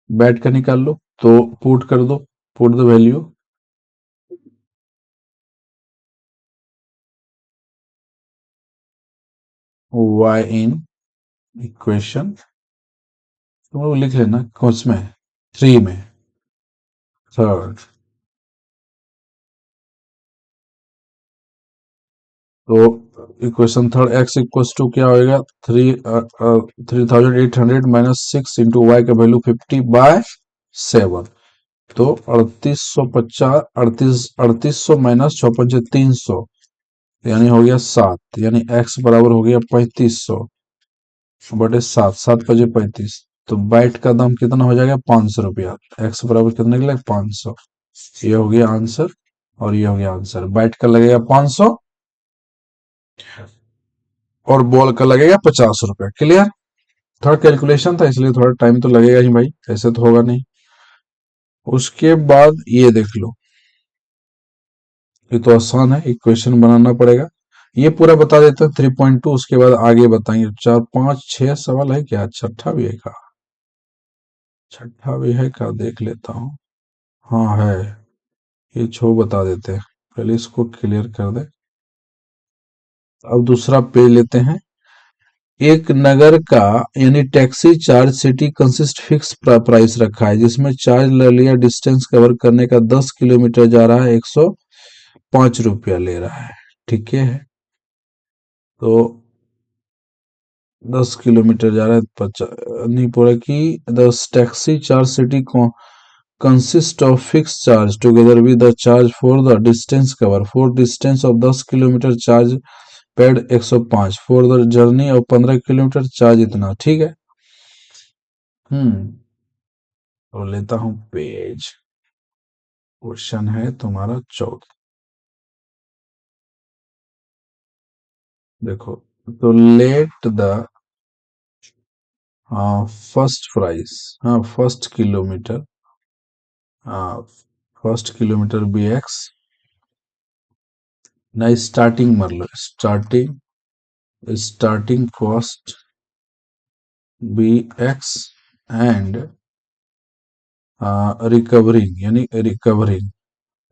बैट का निकाल लो तो पुट कर दो। Put the value y in equation, तुम लोग लिख लेना कौन में 3 में थर्ड। तो equation third x equals to क्या होएगा 3800 माइनस 6 इंटू वाई का वैल्यू 50/7। तो 3850 3800 माइनस 6 5 300 यानी हो गया 7। यानी x बराबर हो गया 3500/7। 7 5 35। तो बैट का दाम कितना हो जाएगा 500 रुपया। x बराबर कितने के लिए 500। ये हो गया आंसर और ये हो गया आंसर। बैट का लगेगा 500 और बॉल का लगेगा 50 रुपया। क्लियर। थोड़ा कैलकुलेशन था इसलिए थोड़ा टाइम तो लगेगा ही भाई, ऐसे तो होगा नहीं। उसके बाद ये देख लो, ये तो आसान है, इक्वेशन बनाना पड़ेगा। ये पूरा बता देते हैं 3.2, उसके बाद आगे बताएंगे। 4 5 6 सवाल है क्या, छठा भी है क्या? छठा भी है क्या, देख लेता हूँ। हाँ है, ये छो बता देते हैं। पहले इसको क्लियर कर दे। अब दूसरा पेज लेते हैं। एक नगर का यानी taxi charge city consist fix price रखा है, जिसमें चार्ज ले लिया डिस्टेंस कवर करने का 10 किलोमीटर जा रहा है 105 रुपया ले रहा है। ठीक है, तो 10 किलोमीटर जा रहा है 50 नहीं पूरा की। दस टैक्सी चार्ज सिटी को consist of fixed charge together with the charge for the distance cover for distance of 10 kilometre charge paid 105 for the journey of 15 kilometre charge इतना। ठीक है। तो लेता हूं पेज। क्वेश्चन है तुम्हारा 14। देखो, तो लेट द फर्स्ट प्राइस, हाँ फर्स्ट किलोमीटर बी एक्स। ना स्टार्टिंग मान लो, starting cost be X and recovering यानी recovering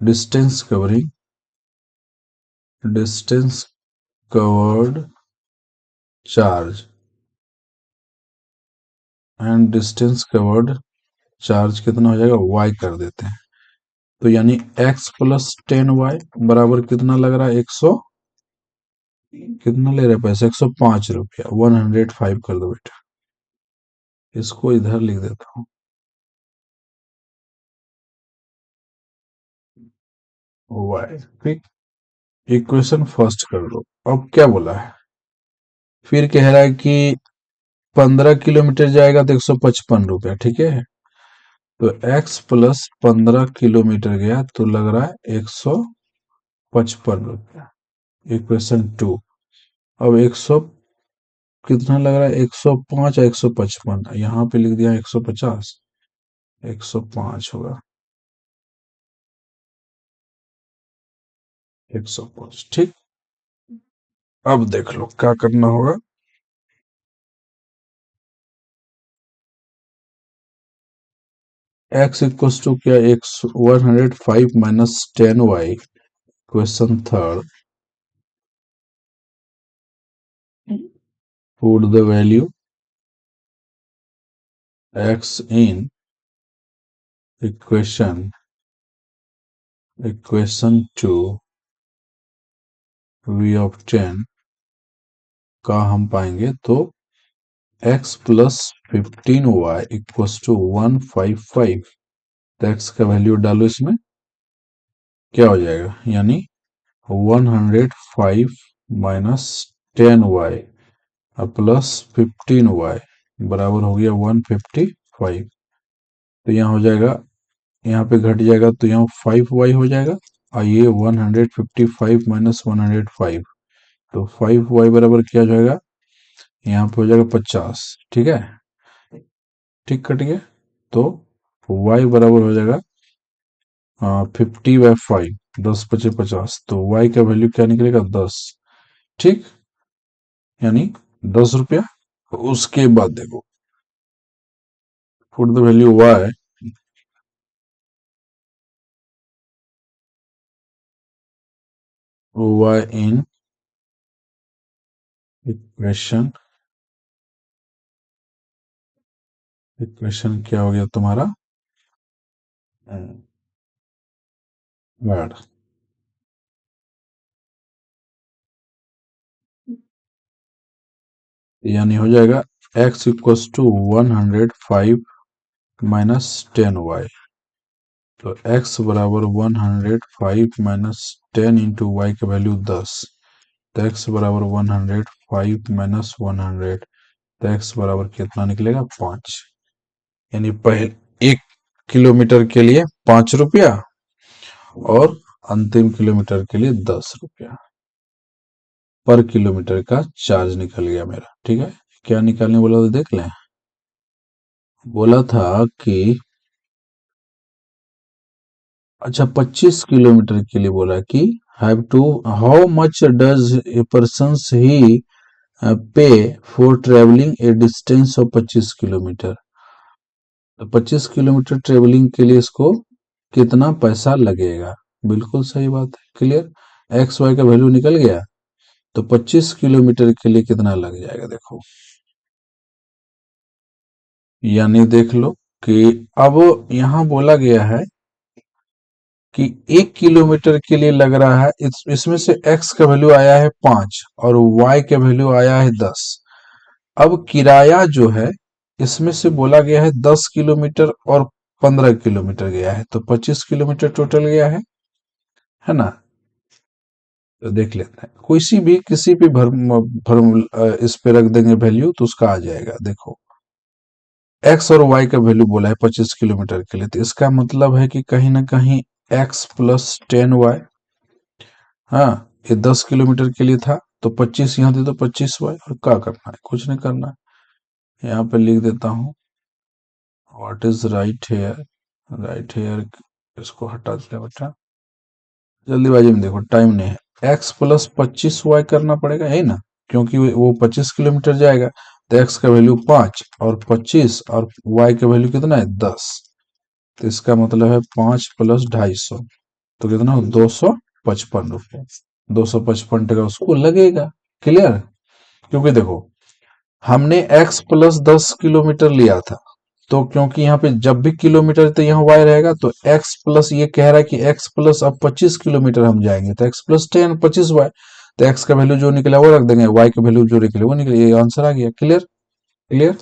distance covered charge and distance covered charge कितना हो जाएगा, y कर देते हैं। तो यानी x प्लस 10y बराबर कितना लग रहा है, 100, कितना ले रहे हैं पैसे, 105 रुपया, 105 कर दो बेटा। इसको इधर लिख देता हूँ, y। ठीक, इक्वेशन फर्स्ट कर दो। अब क्या बोला है, फिर कह रहा है कि 15 किलोमीटर जाएगा तो 155 रुपया, ठीक है। तो x प्लस 15 किलोमीटर गया तो लग रहा है 155 रुपया, इक्वेशन 2। अब 100 कितना लग रहा है, 105 या 155, यहाँ पे लिख दिया 150, 105 होगा, 105। ठीक, अब देख लो क्या करना होगा। x इक्वल टू क्या, 105 minus 10y, question third. Put the value x in equation 2 we obtain का हम पाएंगे तो x plus 15y equal to 155। तो x का वैल्यू डालो इसमें, क्या हो जाएगा, यानी 105 माइनस 10y प्लस 15y बराबर हो गया 155। तो यहाँ हो जाएगा, यहाँ पे घट जाएगा तो यहाँ 5y हो जाएगा, और ये 155 माइनस 105, तो 5y बराबर क्या हो जाएगा, यहाँ पे हो जाएगा 50। ठीक है, ठीक, कट गया। तो y बराबर हो जाएगा 50/5, 10 पचे 50, तो y का वैल्यू क्या निकलेगा, 10। ठीक, यानी 10 रुपया। उसके बाद देखो, put the value y in equation क्या हो गया तुम्हारा, वर्ड, यानी हो जाएगा x equals to 105 minus 10y। तो x बराबर 105 माइनस 10 इंटू वाई का वैल्यू 10। तो x बराबर 105 माइनस 100, तो x बराबर कितना निकलेगा, 5। यानी पहले 1 किलोमीटर के लिए 5 रुपया और अंतिम किलोमीटर के लिए 10 रुपया पर किलोमीटर का चार्ज निकल गया मेरा। ठीक है, क्या निकालने बोला तो देख लें। बोला था कि अच्छा 25 किलोमीटर के लिए बोला कि have to how much does a person he pay for travelling a distance of 25 kilometre. तो 25 किलोमीटर ट्रेवलिंग के लिए इसको कितना पैसा लगेगा, बिल्कुल सही बात है, क्लियर। एक्स वाई का वैल्यू निकल गया, तो 25 किलोमीटर के लिए कितना लग जाएगा, देखो, यानी देख लो कि अब यहां बोला गया है कि 1 किलोमीटर के लिए लग रहा है, इसमें से x का वैल्यू आया है 5 और y का वैल्यू आया है 10। अब किराया जो है इसमें से बोला गया है 10 किलोमीटर और 15 किलोमीटर गया है, तो 25 किलोमीटर टोटल गया है ना। तो देख लेते हैं, किसी भी इस पे रख देंगे वैल्यू तो उसका आ जाएगा। देखो, x और y का वैल्यू बोला है 25 किलोमीटर के लिए, तो इसका मतलब है कि कहीं ना कहीं x प्लस 10y, हाँ, ये 10 किलोमीटर के लिए था, तो 25 यहाँ दे, तो 25y, और क्या करना है, कुछ नहीं करना है। यहाँ पे लिख देता हूँ what is right here, right here, इसको हटा दिया बेटा, जल्दीबाजी में देखो टाइम नहीं है। x प्लस 25y करना पड़ेगा, यही ना, क्योंकि वो 25 किलोमीटर जाएगा, तो x का वैल्यू 5 और 25 और y का वैल्यू कितना है 10। तो इसका मतलब है 5 प्लस 250, तो कितना हो 255 रुपये। 255 टका उसको लगेगा। क्लियर। क्योंकि देखो हमने x प्लस 10 किलोमीटर लिया था, तो क्योंकि यहाँ पे जब भी किलोमीटर तो यहाँ y रहेगा, तो x प्लस ये कह रहा है कि x प्लस अब 25 किलोमीटर हम जाएंगे, तो x प्लस 10 25y, तो x का वैल्यू जो निकला वो रख देंगे, y का वैल्यू जो निकले वो निकले, ये आंसर आ गया। क्लियर। क्लियर।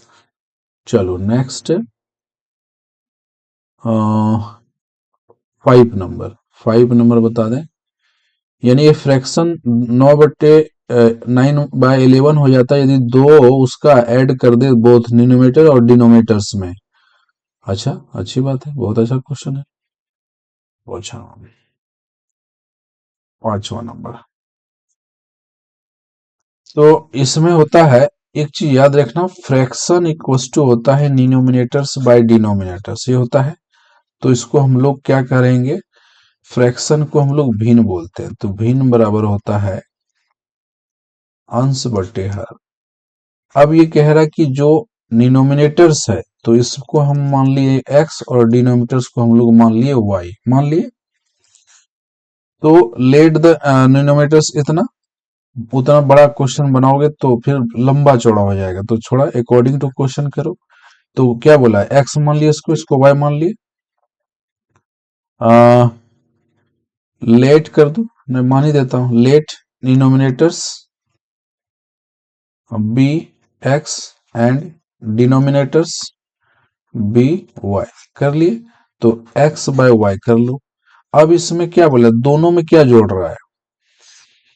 चलो नेक्स्ट 5 नंबर। 5 नंबर बता दें। यानी ये फ्रैक्शन 9/11 हो जाता है यदि दो उसका ऐड कर दे बोथ न्यूमरेटर और डिनोमिनेटर्स में। अच्छा, अच्छी बात है, बहुत अच्छा क्वेश्चन है। अच्छा, 5वां नंबर। तो इसमें होता है, एक चीज याद रखना, फ्रैक्शन इक्वल्स टू होता है डिनोमिनेटर्स बाय डिनोमिनेटर्स, ये होता है। तो इसको हम लोग क्या करेंगे, फ्रैक्शन को हम लोग भिन्न बोलते हैं, तो भिन्न बराबर होता है अंश बटे हर। अब ये कह रहा है कि जो डिनोमिनेटर्स है तो इसको हम मान लिए x और डिनोमिनेटर्स को हम लोग मान लिए y, मान लिए। तो लेट द डिनोमिनेटर्स इतना, उतना बड़ा क्वेश्चन बनाओगे तो फिर लंबा चौड़ा हो जाएगा, तो थोड़ा अकॉर्डिंग टू क्वेश्चन करो। तो क्या बोला है, x मान लिए, इसको y मान लिए। लेट कर दो, मैं मान ही देता हूं, let denominators be X and denominators be Y, कर लिए। तो x बाय वाई कर लो। अब इसमें क्या बोला, दोनों में क्या जोड़ रहा है,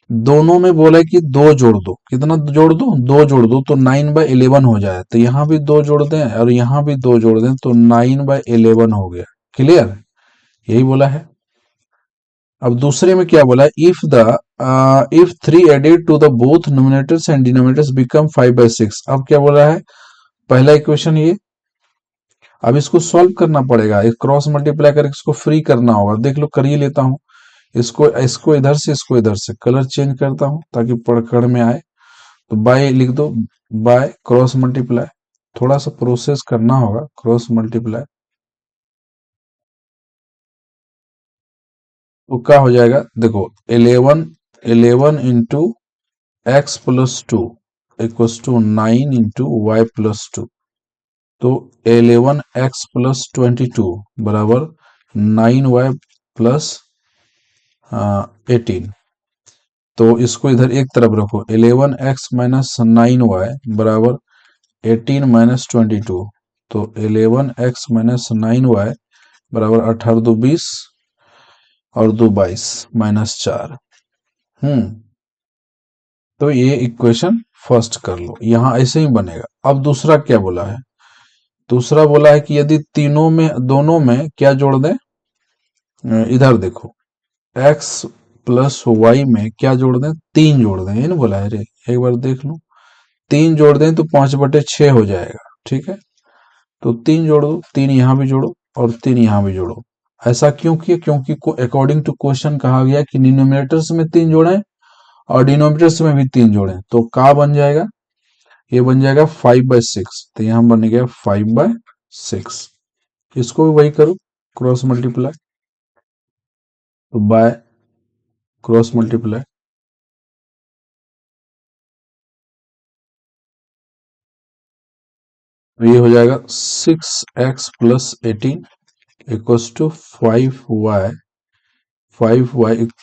दोनों में बोला है कि दो जोड़ दो, कितना जोड़ दो, दो जोड़ दो, तो 9/11 हो जाए, तो यहां भी दो जोड़ दें और यहां भी दो जोड़ दें, तो 9/11 हो गया। क्लियर, यही बोला है। अब दूसरे में क्या बोला है, if 3 added to the both numerators and denominators become 5/6। अब क्या बोला है, पहला इक्वेशन ये, अब इसको सॉल्व करना पड़ेगा, एक क्रॉस मल्टीप्लाई करके इसको फ्री करना होगा। देख लो, कर ही लेता हूं। इसको इसको इधर से, इसको इधर से, कलर चेंज करता हूं ताकि पढ़ में आए। तो बाय लिख दो, बाय क्रॉस मल्टीप्लाई, थोड़ा सा प्रोसेस करना होगा, क्रॉस मल्टीप्लाई। तो क्या हो जाएगा, देखो 11 into X plus 2 equals to 9 into Y plus 2। तो 11x+22 बराबर 9y प्लस 18। तो इसको इधर एक तरफ रखो, 11x माइनस 9y बराबर 18 माइनस 22। तो 11x माइनस 9y बराबर 18 दो 20 और 2 22 माइनस 4। तो ये इक्वेशन फर्स्ट कर लो, यहां ऐसे ही बनेगा। अब दूसरा क्या बोला है, दूसरा बोला है कि यदि तीनों में, दोनों में क्या जोड़ दें, इधर देखो, x प्लस वाई में क्या जोड़ दें, 3 जोड़ दें, ये ना बोला है रे, एक बार देख लो। 3 जोड़ दें तो 5/6 हो जाएगा। ठीक है, तो 3 जोड़ दो, 3 यहां भी जोड़ो और 3 यहां भी जोड़ो। ऐसा क्यों किया, क्योंकि अकॉर्डिंग टू क्वेश्चन कहा गया कि डिनोमिनेटर्स में 3 जोड़ें और डिनोमिनेटर्स में भी 3 जोड़ें, तो का बन जाएगा, ये बन जाएगा 5/6। तो यहां बन गया 5/6। इसको भी वही करो, क्रॉस मल्टीप्लाई, तो बाय क्रॉस मल्टीप्लाई, तो ये हो जाएगा 6x+18 equals to 5y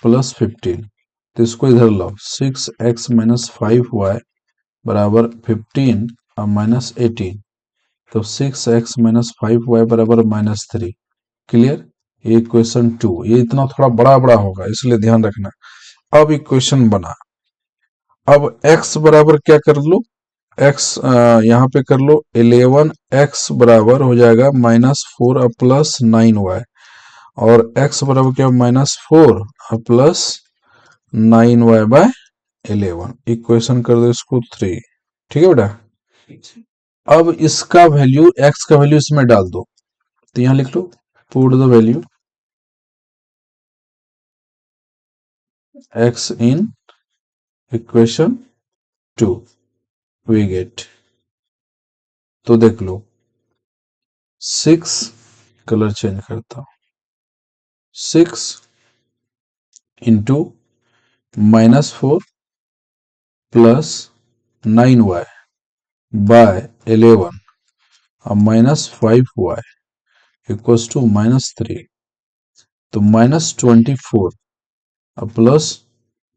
plus 15। तो इसको इधर लाओ, 6x माइनस 5y बराबर 15 और माइनस 18। तो 6x माइनस 5y बराबर -3। क्लियर। ये इक्वेशन 2, ये इतना थोड़ा बड़ा बड़ा होगा इसलिए ध्यान रखना। अब इक्वेशन बना, अब x बराबर क्या कर लो, x यहाँ पे कर लो, 11x बराबर हो जाएगा -4 और प्लस 9y, और x बराबर क्या, -4 और प्लस 9y/11। इक्वेशन कर दो इसको 3। ठीक है बेटा। अब इसका वैल्यू, x का वैल्यू इसमें डाल दो, तो यहां लिख लो, put the value x in equation 2, we get तो देख लो 6, कलर चेंज करता हूं, 6 इंटू -4 प्लस 9y बाय 11 और -5y इक्वल्स टू -3, तो -24 और प्लस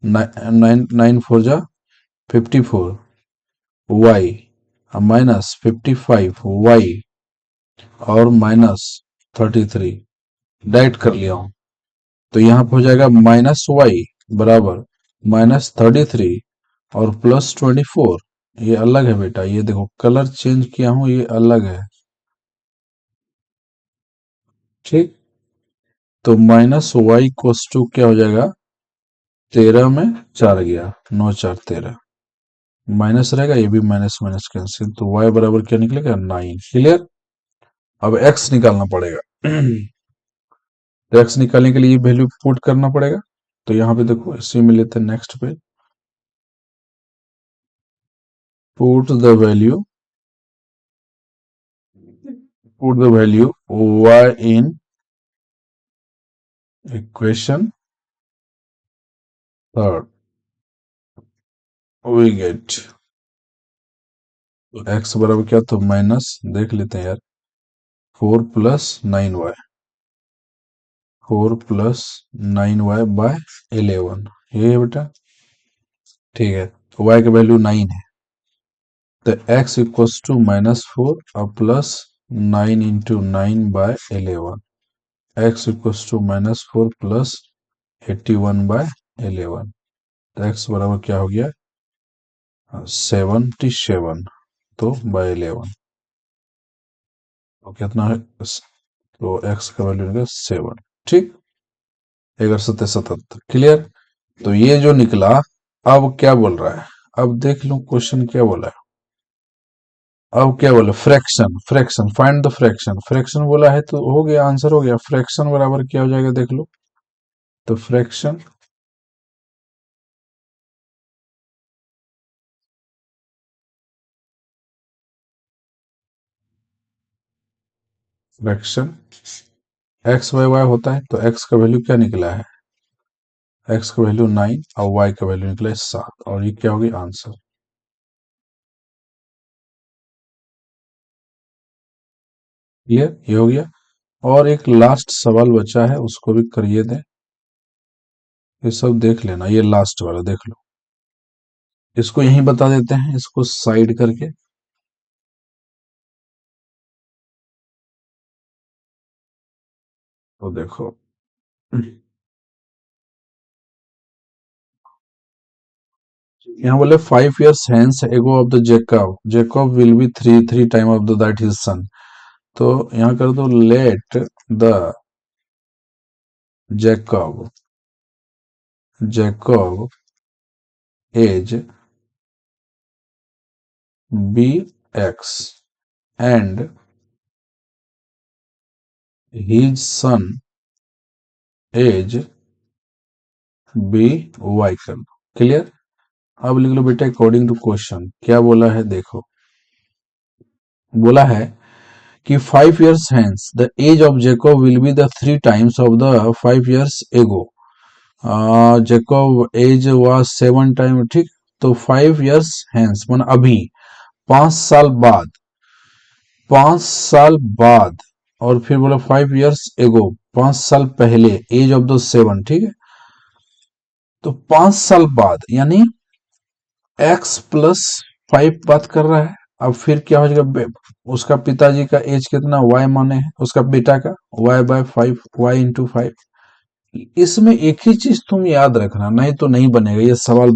9 4 जा 54 y और -55y और -33 डाइट कर लिया हूं, तो यहां पर हो जाएगा -y बराबर -33 और +24। ये अलग है बेटा, ये देखो कलर चेंज किया हूं, ये अलग है, ठीक। तो -y कोस टू क्या हो जाएगा, 13 में 4 गया, 9 4 13, माइनस रहेगा, ये भी माइनस माइनस कैंसिल, तो y बराबर क्या निकलेगा 9। क्लियर। अब x निकालना पड़ेगा। तो x निकालने के लिए ये वैल्यू पुट करना पड़ेगा, तो यहाँ पे देखो इसी में लेते हैं नेक्स्ट पे, put the value y in equation third, we get x बराबर क्या, तो माइनस देख लेते हैं यार, 4 + 9y, 4 + 9y बाय 11, ये है बेटा, ठीक है। तो y का वैल्यू 9 है, तो x इक्वल्स टू -4 और plus 9 into 9 by 11, x equals to -4 plus 81 by 11, तो x बराबर क्या हो गया 77, तो बाय 11, तो कितना है, तो x का वैल्यू निकला 7, ठीक, 11 क्लियर। तो ये जो निकला, अब क्या बोल रहा है, अब देख लो क्वेश्चन क्या बोला है, अब क्या बोला, fraction, fraction find the fraction, fraction बोला है तो हो गया, आंसर हो गया, फ्रैक्शन बराबर क्या हो जाएगा देख लो, तो fraction fraction X by Y होता है, तो एक्स का वैल्यू क्या निकला है, एक्स का वैल्यू 9 और वाई का वैल्यू निकला है 7, और ये क्या होगी आंसर, क्लियर, ये हो गया। और एक लास्ट सवाल बचा है, उसको भी करिए दें, ये सब देख लेना, ये लास्ट वाला देख लो, इसको यहीं बता देते हैं, इसको साइड करके, तो देखो यहाँ बोले 5 years hence ago of the Jacob will be three time of the that his son, तो यहाँ कर दो let the Jacob age be x and his son age be y कर दो, क्लियर। अब लिख लो बेटा अकॉर्डिंग टू क्वेश्चन क्या बोला है, देखो बोला है कि 5 years hence the age of Jacob will be the 3 times of the 5 years ago, Jacob age was 7 time, ठीक। तो 5 years हैंस मान अभी, 5 साल बाद, 5 साल बाद, और फिर बोला 5 years एगो, 5 साल पहले, एज ऑफ द 7, ठीक है। तो 5 साल बाद यानी x + 5 बात कर रहा है। अब फिर क्या हो जाएगा, उसका पिताजी का एज कितना y माने है, उसका बेटा का y/5, y×5। इसमें एक ही चीज तुम याद रखना, नहीं तो नहीं बनेगा, ये सवाल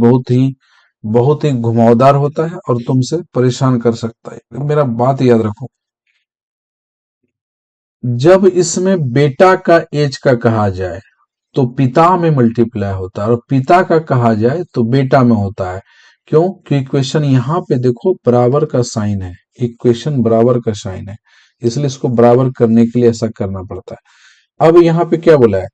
बहुत ही घुमावदार होता है और तुमसे परेशान कर सकता है, मेरा बात याद रखो। जब इसमें बेटा का एज का कहा जाए तो पिता में मल्टीप्लाई होता है, और पिता का कहा जाए तो बेटा में होता है। क्यों? क्योंकि इक्वेशन यहाँ पे देखो बराबर का साइन है, इक्वेशन बराबर का साइन है, इसलिए इसको बराबर करने के लिए ऐसा करना पड़ता है। अब यहाँ पे क्या बोला है,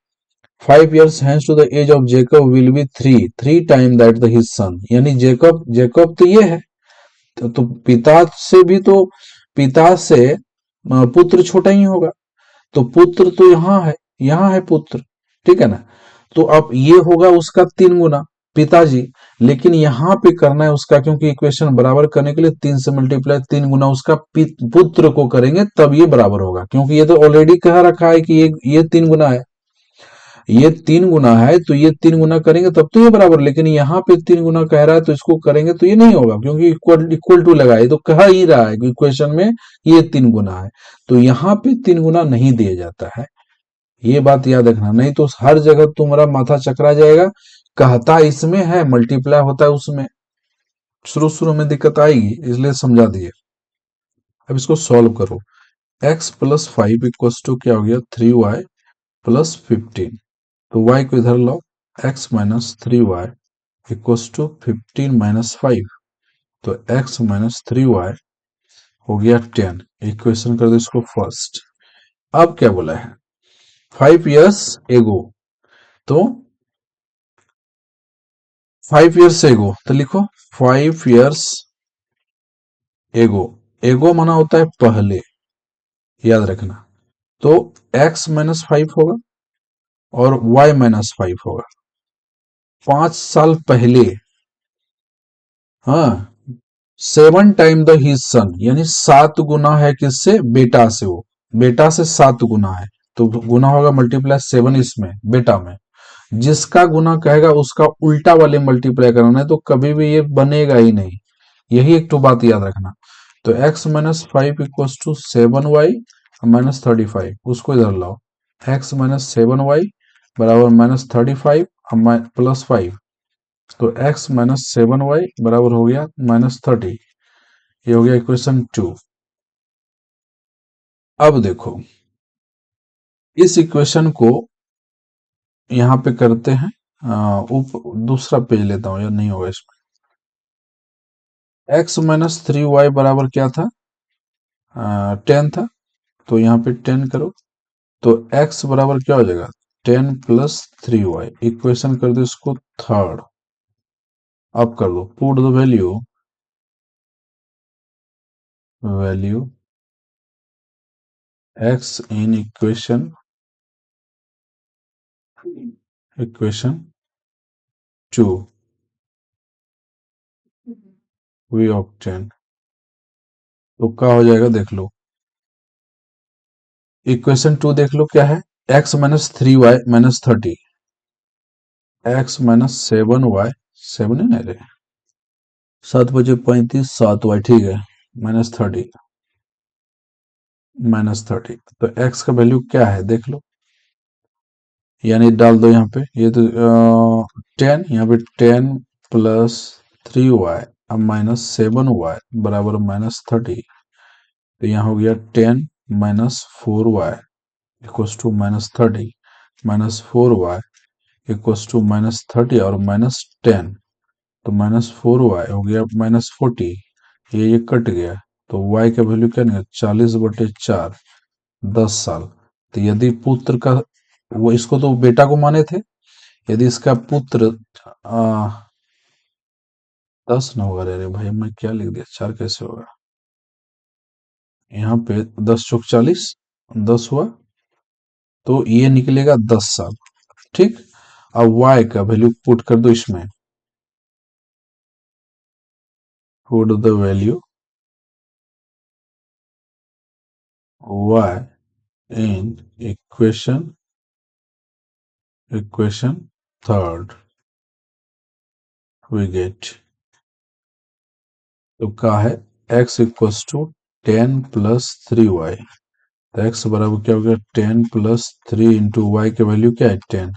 5 years hence to the age of Jacob will be three time that the his son, यानी जेकब तो ये है, तो पिता से भी तो पिता से पुत्र छोटा ही होगा, तो पुत्र तो यहाँ है पुत्र, ठीक है ना। तो अब ये होगा उसका 3 गुना पिताजी, लेकिन यहाँ पे करना है उसका, क्योंकि इक्वेशन बराबर करने के लिए 3 से मल्टीप्लाई 3 गुना उसका पुत्र को करेंगे तब ये बराबर होगा, क्योंकि ये तो ऑलरेडी कह रखा है कि ये 3 गुना है, ये 3 गुना है, तो ये 3 गुना करेंगे तब तो ये बराबर, लेकिन यहाँ पे 3 गुना कह रहा है तो इसको करेंगे तो ये नहीं होगा, क्योंकि इक्वल इक्वल टू लगा है, तो कह ही रहा है कि इक्वेशन में ये 3 गुना है, तो यहाँ पे 3 गुना नहीं दिया जाता है। ये बात याद रखना, नहीं तो हर जगह तुम्हारा माथा चकरा जाएगा। कहता इसमें है, मल्टीप्लाई होता है उसमें, शुरू शुरू में दिक्कत आएगी, इसलिए समझा दिए। अब इसको सॉल्व करो। x+5 इक्वल टू क्या हो गया, 3y+15। तो y को इधर लाओ, x-3y इक्वल टू 15-5। तो x-3y हो गया 10। इक्वेशन कर दो इसको फर्स्ट। अब क्या बोला है, 5 years एगो, तो 5 years एगो, तो लिखो 5 years एगो। एगो माना होता है पहले, याद रखना। तो x-5 होगा और y-5 होगा, 5 साल पहले। हाँ, 7 टाइम द हिज सन, यानी 7 गुना है किससे, बेटा से, वो बेटा से 7 गुना है, तो गुना होगा मल्टीप्लाई 7 इसमें बेटा में। जिसका गुना कहेगा उसका उल्टा वाले मल्टीप्लाई कराना है, तो कभी भी ये बनेगा ही नहीं, यही एक तो बात याद रखना। तो x-5 इक्वल टू 7y-35, उसको इधर लाओ, x-7y बराबर -35 +5, तो x-7y बराबर हो गया -30। ये हो गया इक्वेशन 2। अब देखो इस इक्वेशन को यहां पे करते हैं, दूसरा पेज लेता हूं, यार नहीं होगा इसमें। x-3y बराबर क्या था, 10 था, तो यहाँ पे 10 करो, तो x बराबर क्या हो जाएगा, 10+3y। इक्वेशन कर दो इसको थर्ड। अब कर दो put the value x in equation 2 we obtain. तो क्या हो जाएगा देख लो, इक्वेशन 2 देख लो क्या है, x-3y-30, x-7y, 7 है ना रे, 7 बजे 35, 7y, ठीक है, -30, -30। तो x का वैल्यू क्या है देख लो, यानी डाल दो यहाँ पे, ये तो 10, यहाँ पे 10+3y अब -7y बराबर -30, तो यहाँ हो गया 10-4y equals to -30, -4y equals to -30 और -10, तो -4y हो गया -40, ये कट गया, तो y का वैल्यू क्या निकला, 40/4, 10 साल। तो यदि पुत्र का, वो इसको तो बेटा को माने थे, यदि इसका पुत्र 10 ना होगा, अरे भाई मैं क्या लिख दिया, 4 कैसे होगा, यहाँ पे 10 × 4 = 40, 10 हुआ, तो ये निकलेगा 10 साल, ठीक। अब y का वैल्यू पुट कर दो इसमें, put the value y in equation third, we get, तो क्या है, x इक्वल्स टू 10+3y, तो x बराबर क्या हो गया, 10+3 इंटू वाई की वैल्यू क्या है, 10,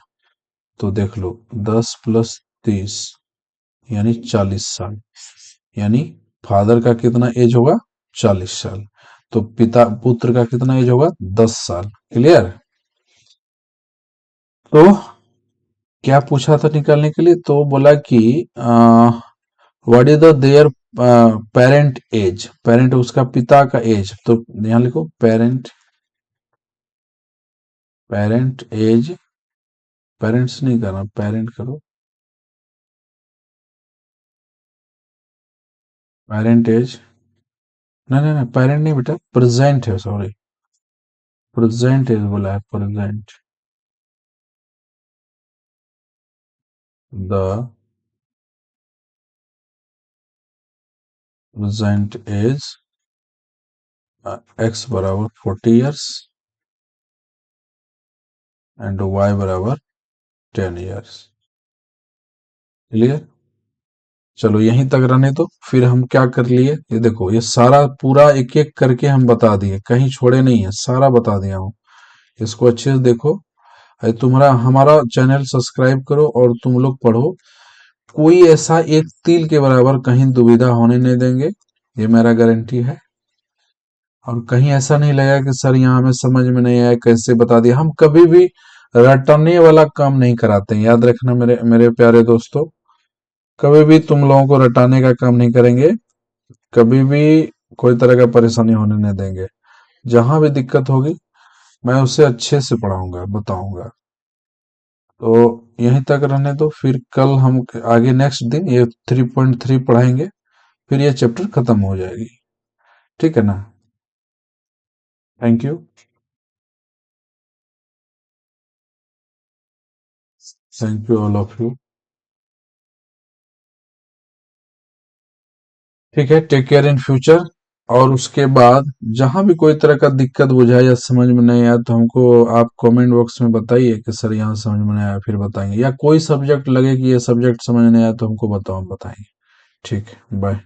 तो देख लो 10+30 यानी 40 साल, यानी फादर का कितना एज होगा, 40 साल, तो पिता पुत्र का कितना एज होगा, 10 साल। क्लियर। तो क्या पूछा था निकालने के लिए, तो बोला कि what is the their parent age, parent उसका पिता का एज, तो यहां लिखो पेरेंट एज, पेरेंट्स नहीं करना, पेरेंट करो, पेरेंट एज नहीं नहीं नहीं, पेरेंट नहीं बेटा, प्रेजेंट है, सॉरी, प्रेजेंट इज बोला है, present. The present is x बराबर 40 years एंड वाई बराबर 10 years। क्लियर? चलो यहीं तक रहने दो, फिर हम क्या कर लिए, ये देखो, ये सारा पूरा एक एक करके हम बता दिए, कहीं छोड़े नहीं है, सारा बता दिया हूँ। इसको अच्छे से देखो। अरे तुम्हारा हमारा चैनल सब्सक्राइब करो और तुम लोग पढ़ो। कोई ऐसा एक तिल के बराबर कहीं दुविधा होने नहीं देंगे, ये मेरा गारंटी है। और कहीं ऐसा नहीं लगा कि सर यहाँ हमें समझ में नहीं आया, कैसे बता दिया। हम कभी भी रटने वाला काम नहीं कराते हैं, याद रखना मेरे मेरे प्यारे दोस्तों। कभी भी तुम लोगों को रटाने का काम नहीं करेंगे, कभी भी कोई तरह का परेशानी होने नहीं देंगे। जहां भी दिक्कत होगी मैं उसे अच्छे से पढ़ाऊंगा, बताऊंगा। तो यहीं तक रहने दो, फिर कल हम आगे नेक्स्ट दिन ये 3.3 पढ़ाएंगे, फिर ये चैप्टर खत्म हो जाएगी। ठीक है ना? Thank you. Thank you all of you. ठीक है, टेक केयर इन फ्यूचर। और उसके बाद जहां भी कोई तरह का दिक्कत बुझाए या समझ में नहीं आया, तो हमको आप कमेंट बॉक्स में बताइए कि सर यहाँ समझ में नहीं आया, फिर बताएंगे। या कोई सब्जेक्ट लगे कि ये सब्जेक्ट समझ नहीं आया, तो हमको बताओ, हम बताएंगे। ठीक है, बाय।